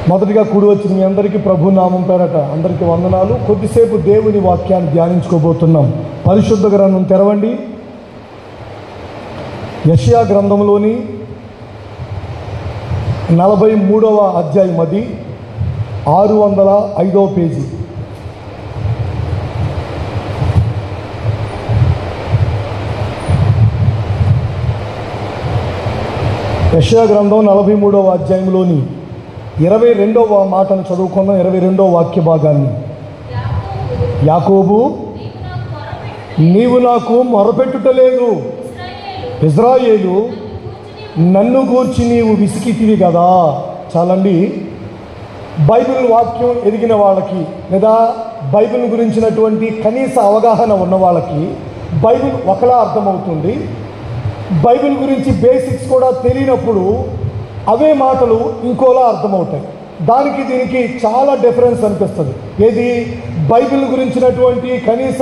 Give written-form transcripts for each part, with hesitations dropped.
మొదటిగా కూడి వచ్చిన మీ అందరికీ ప్రభు నామం పేరట అందరికీ వందనాలు. కొద్దిసేపు దేవుని వాక్యాన్ని ధ్యానించుకోబోతున్నాం. పరిశుద్ధ గ్రంథం తెరవండి. యెషయా గ్రంథంలోని 43వ అధ్యాయం, అది 605వ పేజీ. యెషయా గ్రంథం 43వ అధ్యాయంలోని 22వ మాటను చదువుకున్నాం. 22వ వాక్య భాగాన్ని. యాకోబు, నీవు నాకు మొరపెట్టుటలేదు, ఇజ్రాయేలు నన్ను గూర్చి నీవు విసికితివి కదా. చాలండి. బైబిల్ వాక్యం ఎదిగిన వాళ్ళకి, లేదా బైబిల్ గురించినటువంటి కనీస అవగాహన ఉన్న వాళ్ళకి బైబిల్ ఒకలా అర్థమవుతుంది. బైబిల్ గురించి బేసిక్స్ కూడా తెలియనప్పుడు అవే మాటలు ఇంకోలా అర్థమవుతాయి. దానికి దీనికి చాలా డిఫరెన్స్ అనిపిస్తుంది. ఏది? బైబిల్ గురించినటువంటి కనీస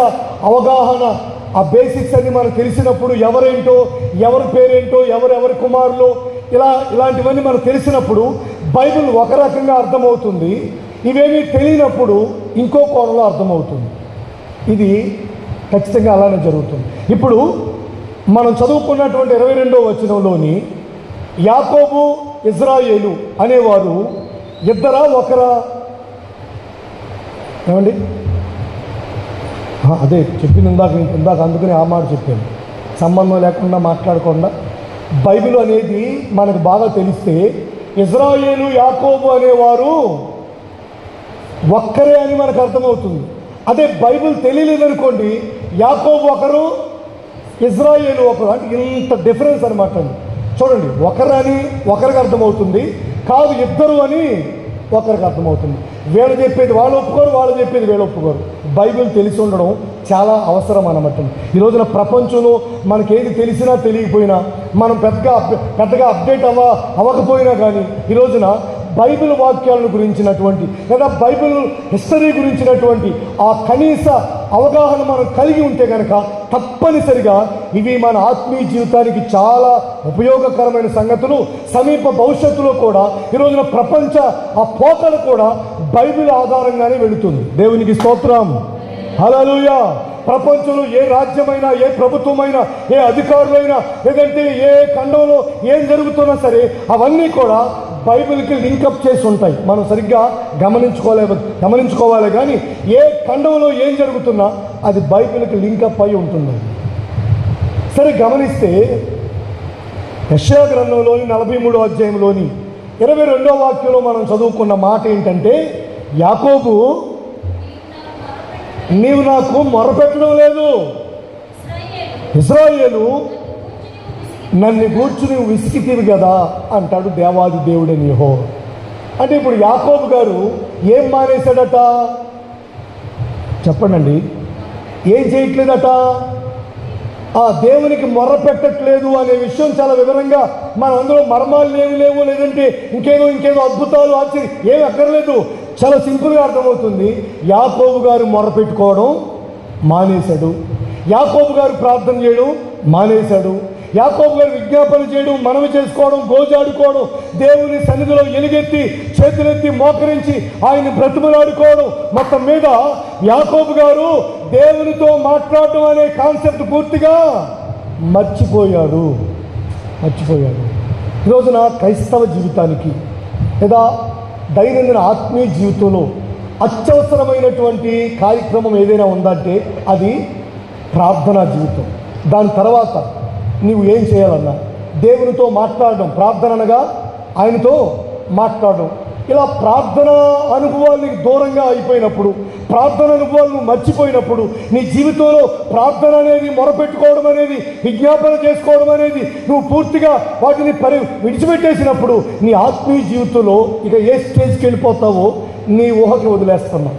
అవగాహన, ఆ బేసిక్స్ అన్ని మనకు తెలిసినప్పుడు, ఎవరేంటో, ఎవరి పేరేంటో, ఎవరెవరి కుమారులు, ఇలాంటివన్నీ మనకు తెలిసినప్పుడు బైబిల్ ఒక రకంగా అర్థమవుతుంది. ఇవేమీ తెలియనప్పుడు ఇంకో కోణంలో అర్థమవుతుంది. ఇది ఖచ్చితంగా అలానే జరుగుతుంది. ఇప్పుడు మనం చదువుకున్నటువంటి 22వ వచనంలోని యాకోబు, ఇజ్రాయేలు అనేవారు ఇద్దరా ఒకరా? ఏమండి? అదే చెప్పింది ఇందాక అందుకని ఆ మాట చెప్పాను. సంబంధం లేకుండా మాట్లాడకుండా బైబిల్ అనేది మనకు బాగా తెలిస్తే ఇజ్రాయేలు, యాకోబు అనేవారు ఒక్కరే అని మనకు అర్థమవుతుంది. అదే బైబిల్ తెలియలేదనుకోండి, యాకోబు ఒకరు, ఇజ్రాయేలు ఒకరు, అంటే ఇంత డిఫరెన్స్ అనమాట. చూడండి, ఒకరని ఒకరికి అర్థమవుతుంది, కాదు ఇద్దరు అని ఒకరికి అర్థమవుతుంది. వీళ్ళు చెప్పేది వాళ్ళు ఒప్పుకోరు, వాళ్ళు చెప్పేది వీళ్ళు ఒప్పుకోరు. బైబిల్ తెలిసి ఉండడం చాలా అవసరం అన్నమాట. ఈ రోజున ప్రపంచంలో మనకేది తెలిసినా తెలియకపోయినా, మనం పెద్దగా అప్డేట్ అవ్వకపోయినా కానీ ఈ రోజున బైబిల్ వాక్యాలను గురించినటువంటి, లేదా బైబిల్ హిస్టరీ గురించినటువంటి ఆ కనీస అవగాహన మనం కలిగి ఉంటే కనుక తప్పనిసరిగా ఇవి మన ఆత్మీయ జీవితానికి చాలా ఉపయోగకరమైన సంగతులు. సమీప భవిష్యత్తులో కూడా ఈ రోజున ప్రపంచ ఆ పోకడ కూడా బైబిల్ ఆధారంగానే వెళుతుంది. దేవునికి స్తోత్రం, హల్లెలూయా. ప్రపంచంలో ఏ రాజ్యమైనా, ఏ ప్రభుత్వమైనా, ఏ అధికారులైనా, లేదంటే ఏ ఖండంలో ఏం జరుగుతున్నా సరే అవన్నీ కూడా బైబిల్కి లింకప్ చేసి ఉంటాయి. మనం సరిగ్గా గమనించుకోవాలి. కానీ ఏ ఖండంలో ఏం జరుగుతున్నా అది బైబిల్కి లింకప్ అయి ఉంటుంది. సరే, గమనిస్తే యెషయా గ్రంథంలోని 43వ అధ్యాయంలోని 22వ వాక్యంలో మనం చదువుకున్న మాట ఏంటంటే, యాకోబు, నీవు నాకు మొరపెట్టడం లేదు, ఇజ్రాయేలు నన్ను గూర్చి నువ్వు విసికితివి కదా అంటాడు దేవాది దేవుడని యెహోవా. అంటే ఇప్పుడు యాకోబు గారు ఏం మానేశాడట? చెప్పండి, ఏం చేయట్లేదట? దేవునికి మొర్ర పెట్టట్లేదు అనే విషయం చాలా వివరంగా మనం అందులో మర్మాలు లేవు, లేదంటే ఇంకేదో అద్భుతాలు, ఆశ్చర్యం ఏమి అక్కర్లేదు. చాలా సింపుల్గా అర్థమవుతుంది. యాకోబు గారు మొర్ర పెట్టుకోవడం మానేశాడు, యాకోబు గారు ప్రార్థన చేయడం మానేశాడు, యాకోబు గారు విజ్ఞాపన చేయడం, మనవి చేసుకోవడం, గోజాడుకోవడం, దేవుని సన్నిధిలో ఎలుగెత్తి చేతులెత్తి మోకరించి ఆయన బ్రతిమలాడుకోవడం, మొత్తం మీద యాకోబు గారు దేవునితో మాట్లాడడం అనే కాన్సెప్ట్ పూర్తిగా మర్చిపోయాడు. ఈ రోజున క్రైస్తవ జీవితానికి, లేదా దైనందిన ఆత్మీయ జీవితంలో అత్యవసరమైనటువంటి కార్యక్రమం ఏదైనా ఉందంటే అది ప్రార్థనా జీవితం. దాని తర్వాత నీవు ఏం చేయాలన్నా దేవునితో మాట్లాడడం, ప్రార్థన అనగా ఆయనతో మాట్లాడడం. ఇలా ప్రార్థన అనుభవానికి దూరంగా అయిపోయినప్పుడు, ప్రార్థన అనుభవాలను మర్చిపోయినప్పుడు, నీ జీవితంలో ప్రార్థన అనేది, మొరపెట్టుకోవడం అనేది, విజ్ఞాపన చేసుకోవడం అనేది నువ్వు పూర్తిగా వాటిని విడిచిపెట్టేసినప్పుడు నీ ఆత్మీయ జీవితంలో ఇక ఏ స్టేజ్కి వెళ్ళిపోతావో నీ ఊహకి వదిలేస్తున్నావు.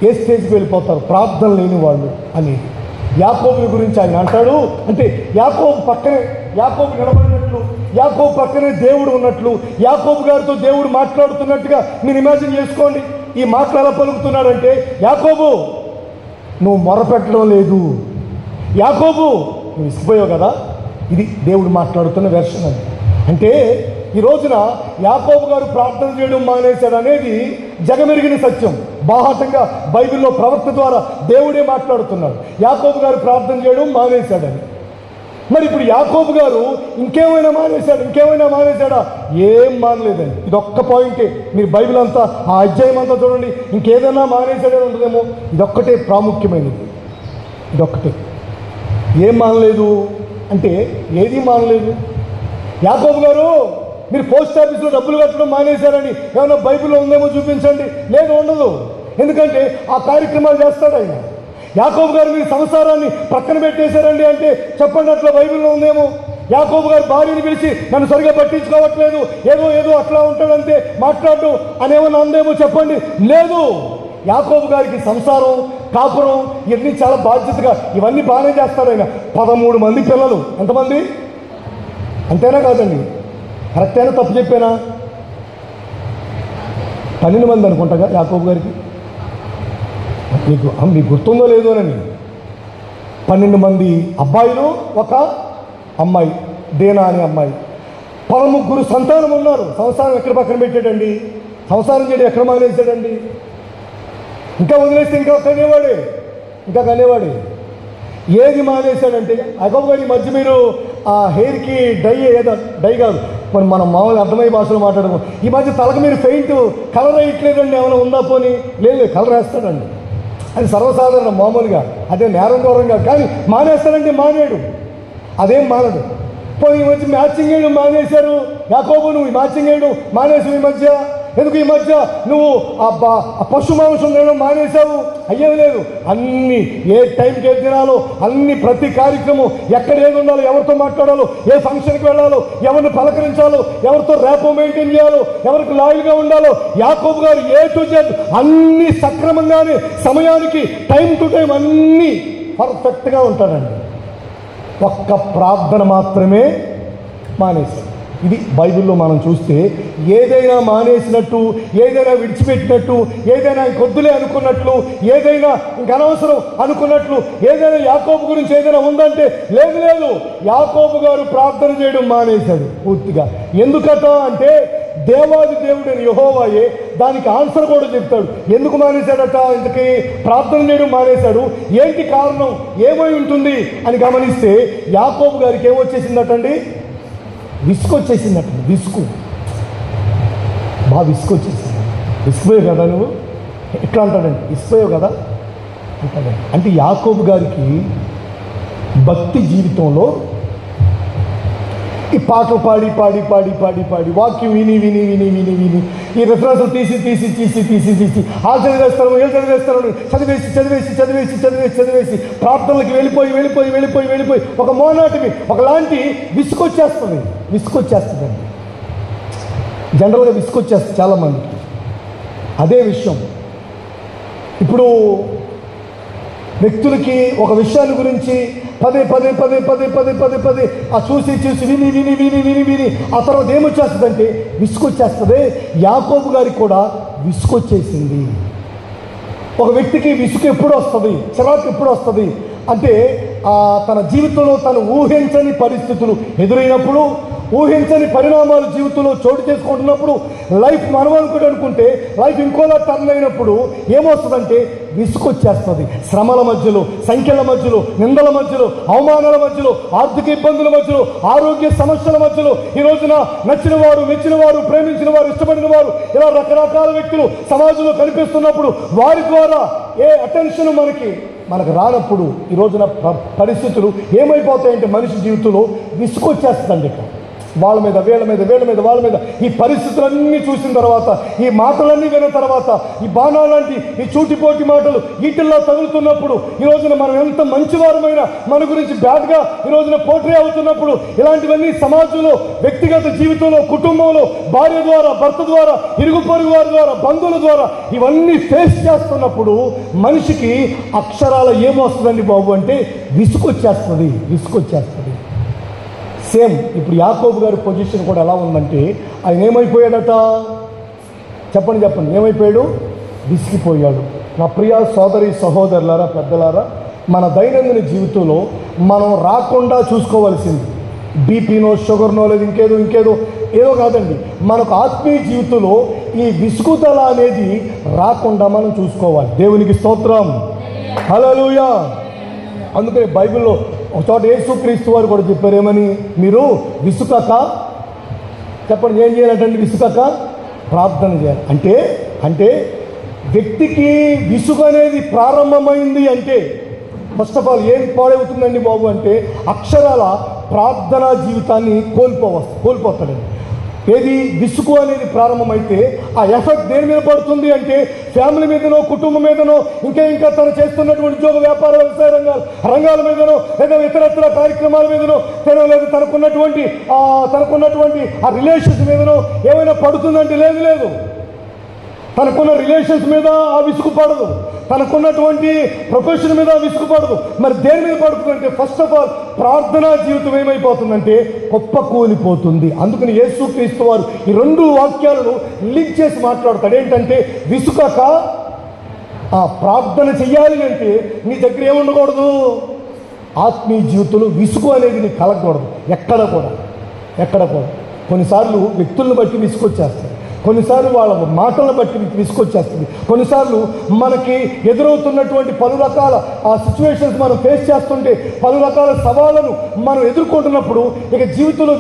ఏ స్టేజ్కి వెళ్ళిపోతారు ప్రార్థన లేని వాళ్ళు అనేది యాకోబు గురించి ఆయన అంటాడు. అంటే యాకోబు నిలబడినట్లు, యాకోబు పక్కనే దేవుడు ఉన్నట్లు, యాకోబు గారితో దేవుడు మాట్లాడుతున్నట్టుగా మీరు ఇమాజిన్ చేసుకోండి. ఈ మాటలు ఎలా పలుకుతున్నాడంటే, యాకోబు నువ్వు మొరపెట్టడం లేదు, యాకోబు నువ్వు ఇసిపోయావు కదా. ఇది దేవుడు మాట్లాడుతున్న వెర్షన్. అంటే ఈ రోజున యాకోబు గారు ప్రార్థన చేయడం మానేశాడు అనేది జగమెరిగిన సత్యం. బాహాటంగా బైబిల్లో ప్రవక్త ద్వారా దేవుడే మాట్లాడుతున్నాడు, యాకోబు గారు ప్రార్థన చేయడం మానేశాడని. మరి ఇప్పుడు యాకోబు గారు ఇంకేమైనా మానేశాడా? ఏం మానలేదండి. ఇదొక్క పాయింటే. మీరు బైబిల్ అంతా ఆ అధ్యాయం అంతా చూడండి, ఇంకేదైనా మానేశాడని ఉంటుందేమో. ఇదొక్కటే ప్రాముఖ్యమైనది, ఇదొక్కటే. ఏం మానలేదు అంటే ఏది మానలేదు. యాకోబు గారు మీరు పోస్ట్ ఆఫీస్లో డబ్బులు కట్టడం మానేశారని ఏమైనా బైబిల్లో ఉందేమో చూపించండి. లేదు, ఉండదు. ఎందుకంటే ఆ కార్యక్రమాలు చేస్తాడు ఆయన. యాకోబు గారు మీరు సంసారాన్ని పక్కన పెట్టేశారండి అంటే చెప్పండి, అట్లా బైబిల్లో ఉందేమో. యాకోబు గారు భార్యని పిలిచి నన్ను సరిగా పట్టించుకోవట్లేదు, ఏదో అట్లా ఉంటాడంతే మాట్లాడటం అనేమన్నా అందేమో చెప్పండి. లేదు. యాకోబు గారికి సంసారం, కాపురం ఇవన్నీ చాలా బాధ్యతగా ఇవన్నీ బాగానే చేస్తాడు ఆయన. 13 మంది పిల్లలు. ఎంతమంది? అంతేనా కాదండి? కరెక్టేనా తప్పు చెప్పానా? 12 మంది అనుకుంటాగా యాకోబు గారికి. మీకు గుర్తుందో లేదో అని 12 మంది అబ్బాయిలు, ఒక అమ్మాయి, దేనా అనే అమ్మాయి. 13 సంతానం ఉన్నారు. సంసారం ఎక్కడ పక్కన పెట్టాడండి? సంసారం చేయడం ఎక్కడ మానేశాడండి? ఇంకా వదిలేస్తే ఇంకా కనేవాడే. ఏది మానేశాడంటే యాకోబు గారి మధ్య మీరు ఆ హెయిర్కి డై కాదు, మనం మామూలు అర్థమయ్యే భాషలో మాట్లాడము. ఈ మధ్య తలకు మీరు పెయింట్ కలర్ వేయట్లేదండి, ఏమైనా ఉందా? పోనీ లేదు, కలర్ వేస్తాడండి. అది సర్వసాధారణం, మామూలుగా. అదే నేరం దూరంగా. కానీ మానేస్తాడంటే మానేడు, అదేం మానడు. పోయి ఈ మధ్య మ్యాచింగ్ వేయడం మానేశారు. యాకోబు నువ్వు మ్యాచింగ్ వేయడం మానేసావు ఈ మధ్య. ఎందుకు ఈ మధ్య నువ్వు ఆ పశు మాంసం తినడం మానేశావు? అయ్యేది లేదు. అన్నీ ఏ టైంకి ఏది తినాలో అన్ని, ప్రతి కార్యక్రమం ఎక్కడ ఏది ఉండాలో, ఎవరితో మాట్లాడాలో, ఏ ఫంక్షన్కి వెళ్ళాలో, ఎవరిని పలకరించాలో, ఎవరితో ర్యాపో మెయింటైన్ చేయాలో, ఎవరికి లాయల్గా ఉండాలో, యాకోబు గారు ఏ టు జెడ్ అన్నీ సక్రమంగానే సమయానికి టైం టు టైం అన్నీ పర్ఫెక్ట్గా ఉంటాడండి. ఒక్క ప్రార్థన మాత్రమే మానేశాడు. ఇది బైబిల్లో మనం చూస్తే ఏదైనా మానేసినట్టు, ఏదైనా విడిచిపెట్టినట్టు, ఏదైనా కొద్దులే అనుకున్నట్లు, ఏదైనా ఇంక అనవసరం అనుకున్నట్లు, ఏదైనా యాకోబు గురించి ఏదైనా ఉందంటే లేదు. యాకోబు గారు ప్రార్థన చేయడం మానేశాడు పూర్తిగా. ఎందుకట అంటే దేవాది దేవుడని యెహోవాయే దానికి ఆన్సర్ కూడా చెప్తాడు. ఎందుకు మానేశాడట? ఇంతకీ ప్రార్థన చేయడం మానేశాడు. ఏంటి కారణం, ఏమై ఉంటుంది అని గమనిస్తే యాకోబు గారికి ఏమొచ్చేసిందటండి? విసుకొచ్చేసిందట. బాగా విసుకొచ్చేసింది. విసిపోయావు కదా నువ్వు, ఎట్లా అంటాడండి? విసిపోయావు కదా అంటాడండి. అంటే యాకోబు గారికి భక్తి జీవితంలో ఈ పాటలు పాడి వాక్యం విని ఈ రెఫరెన్స్లు తీసి ఆ చదివేస్తారు ప్రార్థనలకు వెళ్ళిపోయి ఒక మోనాటివి ఒకలాంటి విసుకొచ్చేస్తుందండి. జనరల్గా విసుకొచ్చేస్తుంది చాలామందికి. అదే విషయం ఇప్పుడు వ్యక్తులకి ఒక విషయాన్ని గురించి పదే ఆ చూసి విని ఆ తర్వాత ఏమొచ్చేస్తుందంటే విసుకొచ్చేస్తుంది. యాకోబు గారికి కూడా విసుకొచ్చేసింది. ఒక వ్యక్తికి విసుగు ఎప్పుడు వస్తుంది, చిరాకు ఎప్పుడు వస్తుంది అంటే తన జీవితంలో తను ఊహించని పరిస్థితులు ఎదురైనప్పుడు, ఊహించని పరిణామాలు జీవితంలో చోటు చేసుకుంటున్నప్పుడు, లైఫ్ మనం అనుకుంటే లైఫ్ ఇంకోలా టర్న్ అయినప్పుడు ఏమొస్తుందంటే విసుకొచ్చేస్తుంది. శ్రమల మధ్యలో, సంఖ్యల మధ్యలో, నిందల మధ్యలో, అవమానాల మధ్యలో, ఆర్థిక ఇబ్బందుల మధ్యలో, ఆరోగ్య సమస్యల మధ్యలో ఈ రోజున నచ్చిన వారు, మెచ్చిన వారు, ప్రేమించిన వారు, ఇష్టపడిన వారు, ఇలా రకరకాల వ్యక్తులు సమాజంలో కనిపిస్తున్నప్పుడు వారి ద్వారా ఏ అటెన్షన్ మనకు రానప్పుడు ఈ రోజున పరిస్థితులు ఏమైపోతాయంటే మనిషి జీవితంలో విసుకొచ్చేస్తుందండి. వాళ్ళ మీద వీళ్ళ మీద వాళ్ళ మీద ఈ పరిస్థితులన్నీ చూసిన తర్వాత, ఈ మాటలన్నీ విన్న తర్వాత, ఈ బాణాలాంటి ఈ చూటిపోటి మాటలు ఈటిల్లో తగులుతున్నప్పుడు ఈ రోజున మనం ఎంత మంచివారమైనా మన గురించి బ్యాడ్గా ఈ రోజున పోట్రే అవుతున్నప్పుడు, ఇలాంటివన్నీ సమాజంలో, వ్యక్తిగత జీవితంలో, కుటుంబంలో, భార్య ద్వారా, భర్త ద్వారా, ఇరుగు పొరుగు వారి ద్వారా, బంధువుల ద్వారా ఇవన్నీ ఫేస్ చేస్తున్నప్పుడు మనిషికి అక్షరాల ఏమొస్తుందండి బాబు అంటే విసుకొచ్చేస్తుంది. సేమ్ ఇప్పుడు యాకోబు గారి పొజిషన్ కూడా ఎలా ఉందంటే ఆయన ఏమైపోయాడట? చెప్పండి ఏమైపోయాడు? విసిగిపోయాడు. నా ప్రియ సోదరి సహోదరులారా, పెద్దలారా, మన దైనందిన జీవితంలో మనం రాకుండా చూసుకోవాల్సింది బీపీనో, షుగర్నో, లేదు ఇంకేదో ఏదో కాదండి, మనకు ఆత్మీయ జీవితంలో ఈ విసుగుదల అనేది రాకుండా మనం చూసుకోవాలి. దేవునికి స్తోత్రం, హల్లెలూయా. అందుకని బైబిల్లో ఒక చోట యేసుక్రీస్తు వారు కూడా చెప్పారు, ఏమని? మీరు విసుకక, చెప్పండి, ఏం చేయాలంటే విసుకక ప్రార్థన చేయాలి. అంటే వ్యక్తికి విసుగు అనేది ప్రారంభమైంది అంటే ఫస్ట్ ఆఫ్ ఆల్ ఏం పాడవుతుందండి బాబు అంటే అక్షరాల ప్రార్థనా జీవితాన్ని కోల్పోతాడండి. ఏది విసుగు అనేది ప్రారంభమైతే ఆ ఎఫెక్ట్ దేని మీద పడుతుంది అంటే ఫ్యామిలీ మీదనో, కుటుంబం మీదనో, ఇంకా తను చేస్తున్నటువంటి ఉద్యోగ, వ్యాపార, వ్యవసాయ రంగాల మీదనో, లేదా ఇతరత్ర కార్యక్రమాల మీదనో, లేదా తనకున్నటువంటి ఆ రిలేషన్స్ మీదనో ఏమైనా పడుతుందంటే లేదు. తనకున్న రిలేషన్స్ మీద ఆ విసుగు పడదు, తనకున్నటువంటి ప్రొఫెషన్ మీద విసుగు పడదు. మరి దేని మీద పడుతుందంటే ఫస్ట్ ఆఫ్ ఆల్ ప్రార్థనా జీవితం ఏమైపోతుందంటే కుప్పకూలిపోతుంది. అందుకని యేసుక్రీస్తు వారు ఈ 2 వాక్యాలను లింక్ చేసి మాట్లాడతాడు. ఏంటంటే విసుగక ప్రార్థన చెయ్యాలి అంటే నీ దగ్గర ఏముండకూడదు, ఆత్మీయ జీవితంలో విసుగు అనేది నీకు కలగకూడదు. ఎక్కడ కూడా కొన్నిసార్లు వ్యక్తులను బట్టి విసుగొచ్చేస్తాయి, కొన్నిసార్లు వాళ్ళ మాటలను బట్టి విసుకొచ్చేస్తుంది, కొన్నిసార్లు మనకి ఎదురవుతున్నటువంటి పలు రకాల సిచ్యువేషన్స్ మనం ఫేస్ చేస్తుంటే, పలు రకాల సవాళ్ళను మనం ఎదుర్కొంటున్నప్పుడు ఇక జీవితంలో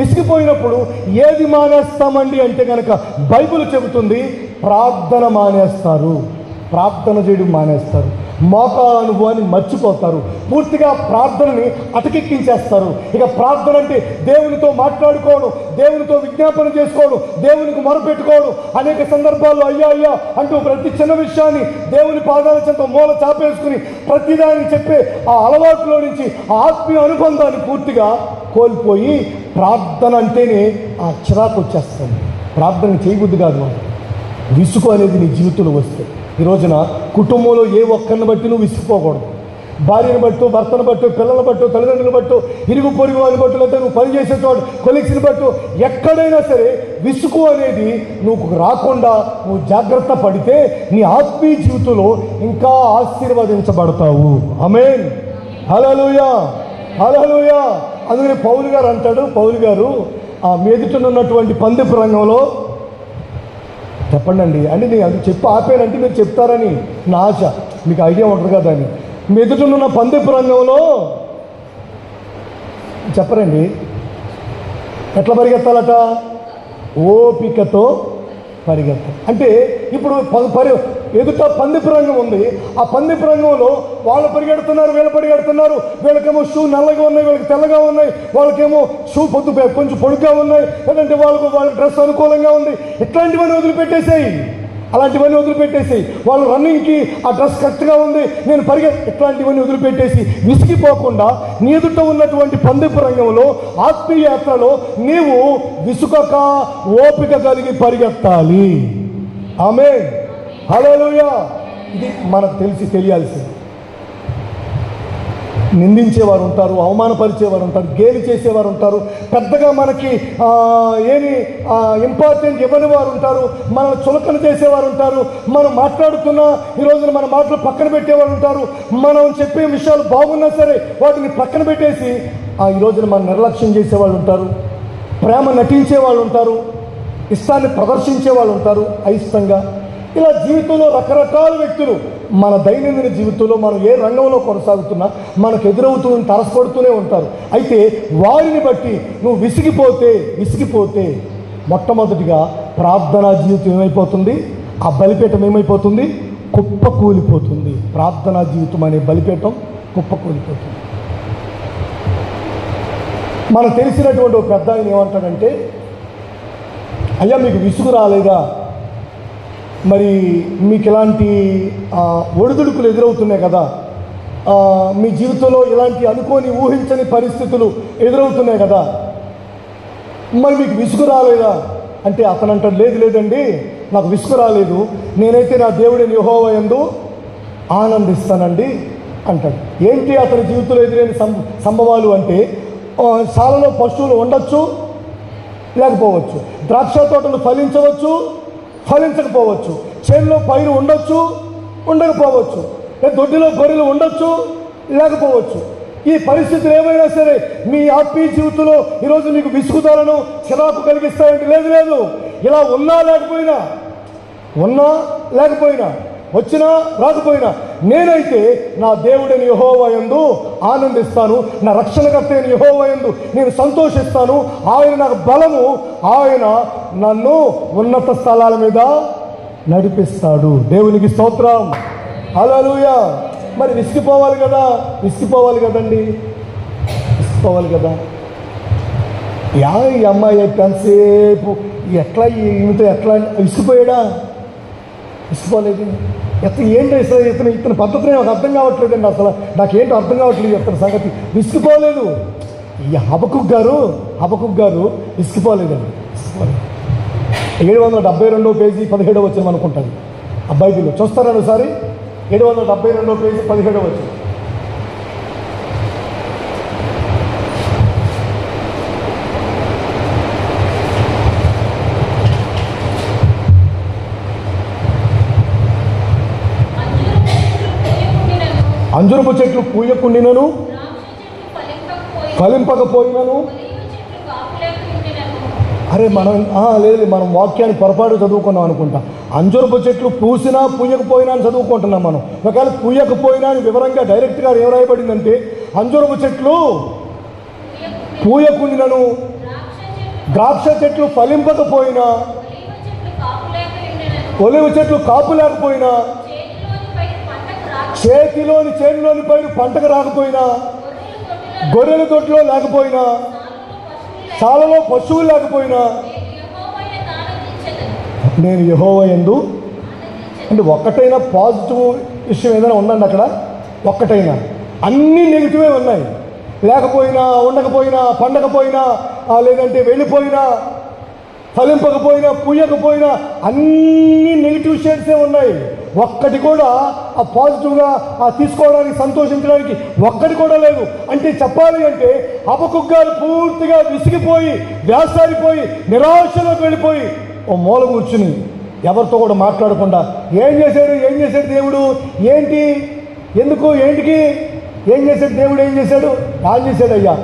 విసిగిపోయినప్పుడు ఏది మానేస్తామండి అంటే కనుక బైబిల్ చెబుతుంది ప్రార్థన మానేస్తారు, ప్రార్థన చేయడం మానేస్తారు, మోకాళ్ళ అనుభవాన్ని మర్చిపోతారు, పూర్తిగా ప్రార్థనని అటకెక్కించేస్తారు. ఇక ప్రార్థన అంటే దేవునితో మాట్లాడుకోవడం, దేవునితో విజ్ఞాపన చేసుకోవడం, దేవునికి మొరపెట్టుకోవడం. అనేక సందర్భాల్లో అయ్యా అంటూ ప్రతి చిన్న విషయాన్ని దేవుని పాదాల చెంత మూల చాపేసుకుని ప్రతిదాన్ని చెప్పే ఆ అలవాటులో నుంచి ఆ ఆత్మీయ అనుబంధాన్ని పూర్తిగా కోల్పోయి ప్రార్థన అంటేనే ఆ చిరాకు వచ్చేస్తుంది, ప్రార్థన చేయబుద్ధి కాదు. విసుగు అనేది నీ జీవితంలో వస్తే ఈ రోజున కుటుంబంలో ఏ ఒక్కరిని బట్టి నువ్వు విసిగిపోకూడదు. భార్యను బట్టు, భర్తను బట్టు, పిల్లలను బట్టు, తల్లిదండ్రులను బట్టు, ఇరుగు పొరుగు వారిని బట్టు, లేదా నువ్వు పనిచేసే చోటు కొలీగ్స్ని బట్టు, ఎక్కడైనా సరే విసుగు అనేది నువ్వు రాకుండా నువ్వు జాగ్రత్త పడితే నీ ఆత్మీయ జీవితంలో ఇంకా ఆశీర్వదించబడతావు. ఆమేన్, హల్లెలూయా, హల్లెలూయా. అందుకని పౌలు గారు అంటాడు, పౌలు గారు మీ ఎదుటనున్నటువంటి పందెపు రంగంలో చెప్పండి అండి అంటే నేను అది చెప్పి ఆపానంటే మీరు చెప్తారని నా ఆశ, మీకు ఐడియా ఉంటుంది కదా అని. మీ ఎదుటనున్న పందెపు రంగంలో చెప్పరండి ఎట్లా పరిగెత్తాలట, ఓపికతో పరిగెత్తాలి. అంటే ఇప్పుడు ఎదుట పందెపు రంగం ఉంది, ఆ పందెపు రంగంలో వాళ్ళు పరిగెడుతున్నారు, వీళ్ళు పరిగెడుతున్నారు, వీళ్ళకేమో షూ నల్లగా ఉన్నాయి, వీళ్ళకి తెల్లగా ఉన్నాయి, వాళ్ళకేమో షూ కొంచెం పొడుగ్గా ఉన్నాయి, లేదంటే వాళ్ళ డ్రెస్ అనుకూలంగా ఉంది. ఇట్లాంటివన్నీ వదిలిపెట్టేసాయి, అలాంటివన్నీ వదిలిపెట్టేసి వాళ్ళు రన్నింగ్కి ఆ డ్రెస్ కరెక్ట్గా ఉంది, నేను ఇట్లాంటివన్నీ వదిలిపెట్టేసి విసిగిపోకుండా నీ ఎదుట ఉన్నటువంటి పందెపు రంగంలో ఆత్మీయ యాత్రలో నీవు విసుగక ఓపిక కలిగి పరిగెత్తాలి. ఆమేన్, హల్లెలూయా. ఇది మనకు తెలియాల్సింది. నిందించేవారు ఉంటారు, అవమానపరిచేవారు ఉంటారు, గేలి చేసేవారు ఉంటారు, పెద్దగా మనకి ఏమి ఇంపార్టెంట్ ఇవ్వని వారు ఉంటారు, మనల్ని చులకన చేసేవారు ఉంటారు, మనం మాట్లాడుతున్నా ఈ రోజున మన మాటలు పక్కన పెట్టేవారు ఉంటారు, మనం చెప్పే విషయాలు బాగున్నా సరే వాటిని పక్కన పెట్టేసి ఈ రోజున మనం నిర్లక్ష్యం చేసేవాళ్ళు ఉంటారు, ప్రేమ నటించే వాళ్ళు ఉంటారు, ఇష్టాన్ని ప్రదర్శించే వాళ్ళు ఉంటారు అయిష్టంగా. ఇలా జీవితంలో రకరకాల వ్యక్తులు మన దైనందిన జీవితంలో మనం ఏ రంగంలో కొనసాగుతున్నా మనకు తరసపడుతూనే ఉంటారు. అయితే వారిని బట్టి నువ్వు విసిగిపోతే మొట్టమొదటిగా ప్రార్థనా జీవితం ఏమైపోతుంది, ఆ బలిపీఠం ఏమైపోతుంది, కుప్పకూలిపోతుంది. ప్రార్థనా జీవితం అనే బలిపీఠం కుప్పకూలిపోతుంది. మనకు తెలిసినటువంటి ఒక పెద్ద ఆయన ఏమంటాడంటే, అయ్యా మీకు విసుగు రాలేదా, మరి మీకు ఇలాంటి ఒడిదుడుకులు ఎదురవుతున్నాయి కదా, మీ జీవితంలో ఇలాంటి అనుకోని ఊహించని పరిస్థితులు ఎదురవుతున్నాయి కదా, మరి మీకు విసుగు రాలేదా అంటే అతను అంటాడు, లేదండి నాకు విసుగు రాలేదు, నేనైతే నా దేవుడిని యెహోవా యందు ఆనందిస్తానండి అంటాడు. ఏంటి అతని జీవితంలో ఎదురైన సంభవాలు అంటే, శాలలో పశువులు ఉండొచ్చు, లేకపోవచ్చు, ద్రాక్ష తోటలు ఫలించకపోవచ్చు, చేనులో పైరు ఉండొచ్చు, ఉండకపోవచ్చు, దొడ్డిలో గొర్రెలు ఉండొచ్చు, లేకపోవచ్చు, ఈ పరిస్థితులు ఏమైనా సరే మీ ఆత్మీయ జీవితంలో ఈరోజు మీకు విసుగుదలను చిరాకు కలిగిస్తాయంటే లేదు. ఇలా ఉన్నా లేకపోయినా వచ్చినా రాకపోయినా నేనైతే నా దేవుడిని యెహోవా యందు ఆనందిస్తాను, నా రక్షణకర్త అయిన యెహోవా యందు నేను సంతోషిస్తాను. ఆయన నాకు బలము, ఆయన నన్ను ఉన్నత స్థలాల మీద నడిపిస్తాడు. దేవునికి స్తోత్రం. హల్లెలూయా. మరి విసిగిపోవాలి కదండి, విసిగిపోవాలి కదా. ఈ అమ్మాయి ఎంతసేపు ఎట్లా ఈమెతో ఎట్లా విసిగిపోలేదు. ఏంటి అసలు ఇతని పద్ధతి నాకు అర్థం కావట్లేదండి, అసలు నాకేంటో అర్థం కావట్లేదు ఇతని సంగతి. విసిగిపోలేదు. ఈ హబకుక్ గారు విసిగిపోలేదండి. 772 పేజీ 17వ వచనం అనుకుంటాను ఆ బైబిల్లో. చూస్తారని ఒకసారి 772 పేజీ 17వ వచనం. అంజురపు చెట్లు పూయకుండినను ఫలింపకపోయినను. అరే లేదు, మనం వాక్యాన్ని పొరపాటు చదువుకున్నాం అనుకుంటా. అంజురపు చెట్లు పూసినా పూయకపోయినా అని చదువుకుంటున్నాం మనం. ఒకవేళ పూయకపోయినా అని వివరంగా డైరెక్ట్గా ఏం రాయబడిందంటే, అంజురపు చెట్లు పూయకుండినను ద్రాక్ష చెట్లు ఫలింపకపోయినా, ఒలివ చెట్లు కాపు లేకపోయినా, చేనులోని పైరు పంటకు రాకపోయినా, గొర్రెల దొడ్లో లేకపోయినా, చాలలో పశువులు లేకపోయినా నేను యెహోవా యందు. అంటే ఒక్కటైనా పాజిటివ్ విషయం ఏదైనా ఉందండి అక్కడ? ఒక్కటైనా. అన్నీ నెగిటివే ఉన్నాయి. లేకపోయినా, ఉండకపోయినా, పండకపోయినా, లేదంటే వెళ్ళిపోయినా, ఫలింపకపోయినా, పూయకపోయినా అన్నీ నెగిటివ్ షేడ్సే ఉన్నాయి. ఒక్కటి కూడా ఆ పాజిటివ్గా తీసుకోవడానికి, సంతోషించడానికి ఒక్కటి కూడా లేదు. అంటే చెప్పాలి అంటే హబకుక్ గారు పూర్తిగా విసిగిపోయి, వ్యాసారిపోయి, నిరాశలోకి వెళ్ళిపోయి ఓ మూల కూర్చుని ఎవరితో కూడా మాట్లాడకుండా ఏం చేశాడు దేవుడు, ఏంటికి ఏం చేశాడు దేవుడు, ఏం చేశాడు అయ్యా,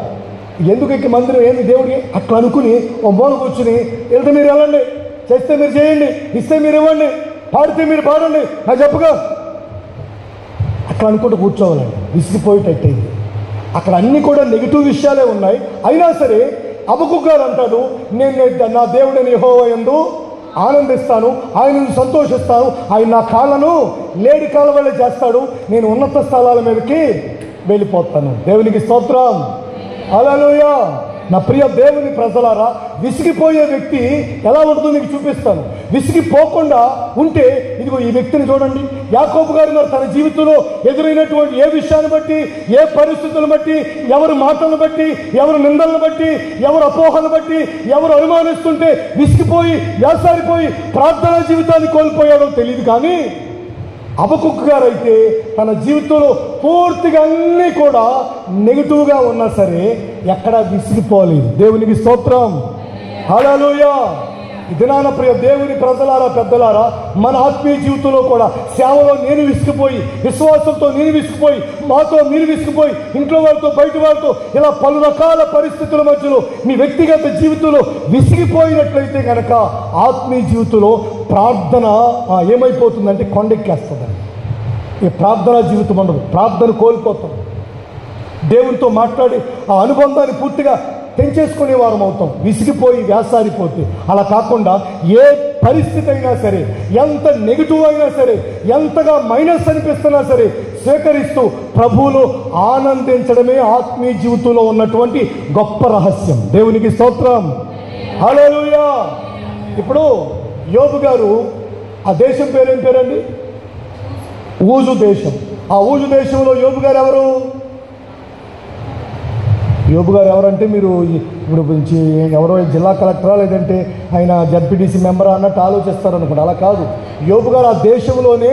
ఎందుకు ఇక మందిరం ఏంది దేవుడికి అట్లా అనుకుని ఓ మూల కూర్చుని, వెళ్తే మీరు వెళ్ళండి, చేస్తే మీరు చేయండి, ఇస్తే మీరు ఇవ్వండి, పాడితే మీరు పాడండి, నాకు చెప్పగా అట్లా అనుకుంటూ కూర్చోవాలండి. విసిగిపోయేటట్టయింది. అక్కడ అన్నీ కూడా నెగిటివ్ విషయాలే ఉన్నాయి. అయినా సరే హబకుక్ గారు అంటాడు, నేను నా దేవుడిని యెహోవా యందు ఆనందిస్తాను, ఆయనను సంతోషిస్తాను, ఆయన నా కాళ్ళను లేడి కాళ్ళ వల్ల చేస్తాడు, నేను ఉన్నత స్థలాల మీదకి వెళ్ళిపోతాను. దేవునికి స్తోత్రం. హల్లెలూయా. నా ప్రియ దేవుని ప్రజలారా, విసిగిపోయే వ్యక్తి ఎలా ఉంటుందో మీకు చూపిస్తాను. విసిగిపోకుండా ఉంటే ఇదిగో ఈ వ్యక్తిని చూడండి. యాకోబు గారు తన జీవితంలో ఎదురైనటువంటి ఏ విషయాన్ని బట్టి, ఏ పరిస్థితులను బట్టి, ఎవరి మాటలను బట్టి, ఎవరి నిందలను బట్టి, ఎవరి అపోహలను బట్టి, ఎవరు అనుమానిస్తుంటే విసిగిపోయి, వ్యాసారిపోయి ప్రార్థనా జీవితాన్ని కోల్పోయాడో తెలియదు. కానీ హబకుక్ గారు అయితే తన జీవితంలో పూర్తిగా అన్నీ కూడా నెగిటివ్గా ఉన్నా సరే ఎక్కడా విసిగిపోలేదు. దేవునికి స్తోత్రం. హల్లెలూయా. దినాన ప్రియ దేవుని ప్రజలారా, పెద్దలారా, మన ఆత్మీయ జీవితంలో కూడా సేవలో నేను విసిగిపోయి, విశ్వాసంతో నేను విసిగిపోయి, మాతో మీరు విసిగిపోయి, ఇంట్లో వాళ్ళతో బయట వాళ్ళతో ఇలా పలు రకాల పరిస్థితుల మధ్యలో మీ వ్యక్తిగత జీవితంలో విసిగిపోయినట్లయితే కనుక ఆత్మీయ జీవితంలో ప్రార్థన ఏమైపోతుందంటే కొండెక్కేస్తుందండి. ఈ ప్రార్థనా జీవితం ఉండదు, ప్రార్థన కోల్పోతాం. దేవునితో మాట్లాడి ఆ అనుబంధాన్ని పూర్తిగా తెంచేసుకునే వారం అవుతాం విసిగిపోయి, వ్యాసారిపోతే. అలా కాకుండా ఏ పరిస్థితి అయినా సరే, ఎంత నెగిటివ్ అయినా సరే, ఎంతగా మైనస్ అనిపిస్తున్నా సరే స్వీకరిస్తూ ప్రభువులో ఆనందించడమే ఆత్మీయ జీవితంలో ఉన్నటువంటి గొప్ప రహస్యం. దేవునికి స్తోత్రం. హల్లెలూయా. ఇప్పుడు యోబు గారు ఆ దేశం పేరేం పేరండి? ఊజు దేశం. ఆ ఊజు దేశంలో యోబు గారు ఎవరు? యోబు గారు ఎవరంటే మీరు ఇప్పుడు ఎవరో జిల్లా కలెక్టరా లేదంటే ఆయన జడ్పీటీసీ మెంబరా అన్నట్టు ఆలోచిస్తారు అనుకోండి. అలా కాదు. యోబు గారు ఆ దేశంలోనే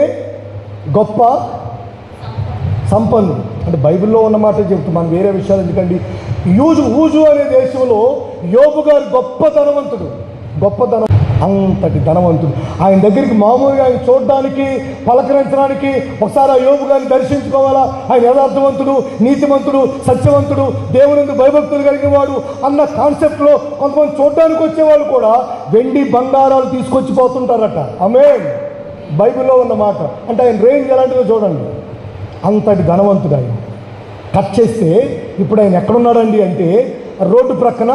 గొప్ప సంపన్నుడు. అంటే బైబిల్లో ఉన్నమాట చెప్తాం, మనం వేరే విషయాలు ఎందుకండి. ఊజు అనే దేశంలో యోబు గారు గొప్ప ధనవంతుడు. అంతటి ధనవంతుడు. ఆయన దగ్గరికి మామూలుగా ఆయన చూడడానికి, పలకరించడానికి, ఒకసారి ఆ యోబు గారిని దర్శించుకోవాలా, ఆయన యథార్థవంతుడు, నీతిమంతుడు, సత్యవంతుడు, దేవుని భయభక్తులు కలిగిన వాడు అన్న కాన్సెప్ట్లో కొంతమంది చూడడానికి వచ్చేవాళ్ళు కూడా వెండి బంగారాలు తీసుకొచ్చి పోతుంటారట. ఆమేన్. బైబిల్లో ఉన్న మాట. అంటే ఆయన రేంజ్ ఎలాంటిదో చూడండి. అంతటి ధనవంతుడు ఆయన. కట్ చేస్తే ఇప్పుడు ఆయన ఎక్కడున్నాడండి అంటే రోడ్డు ప్రక్కన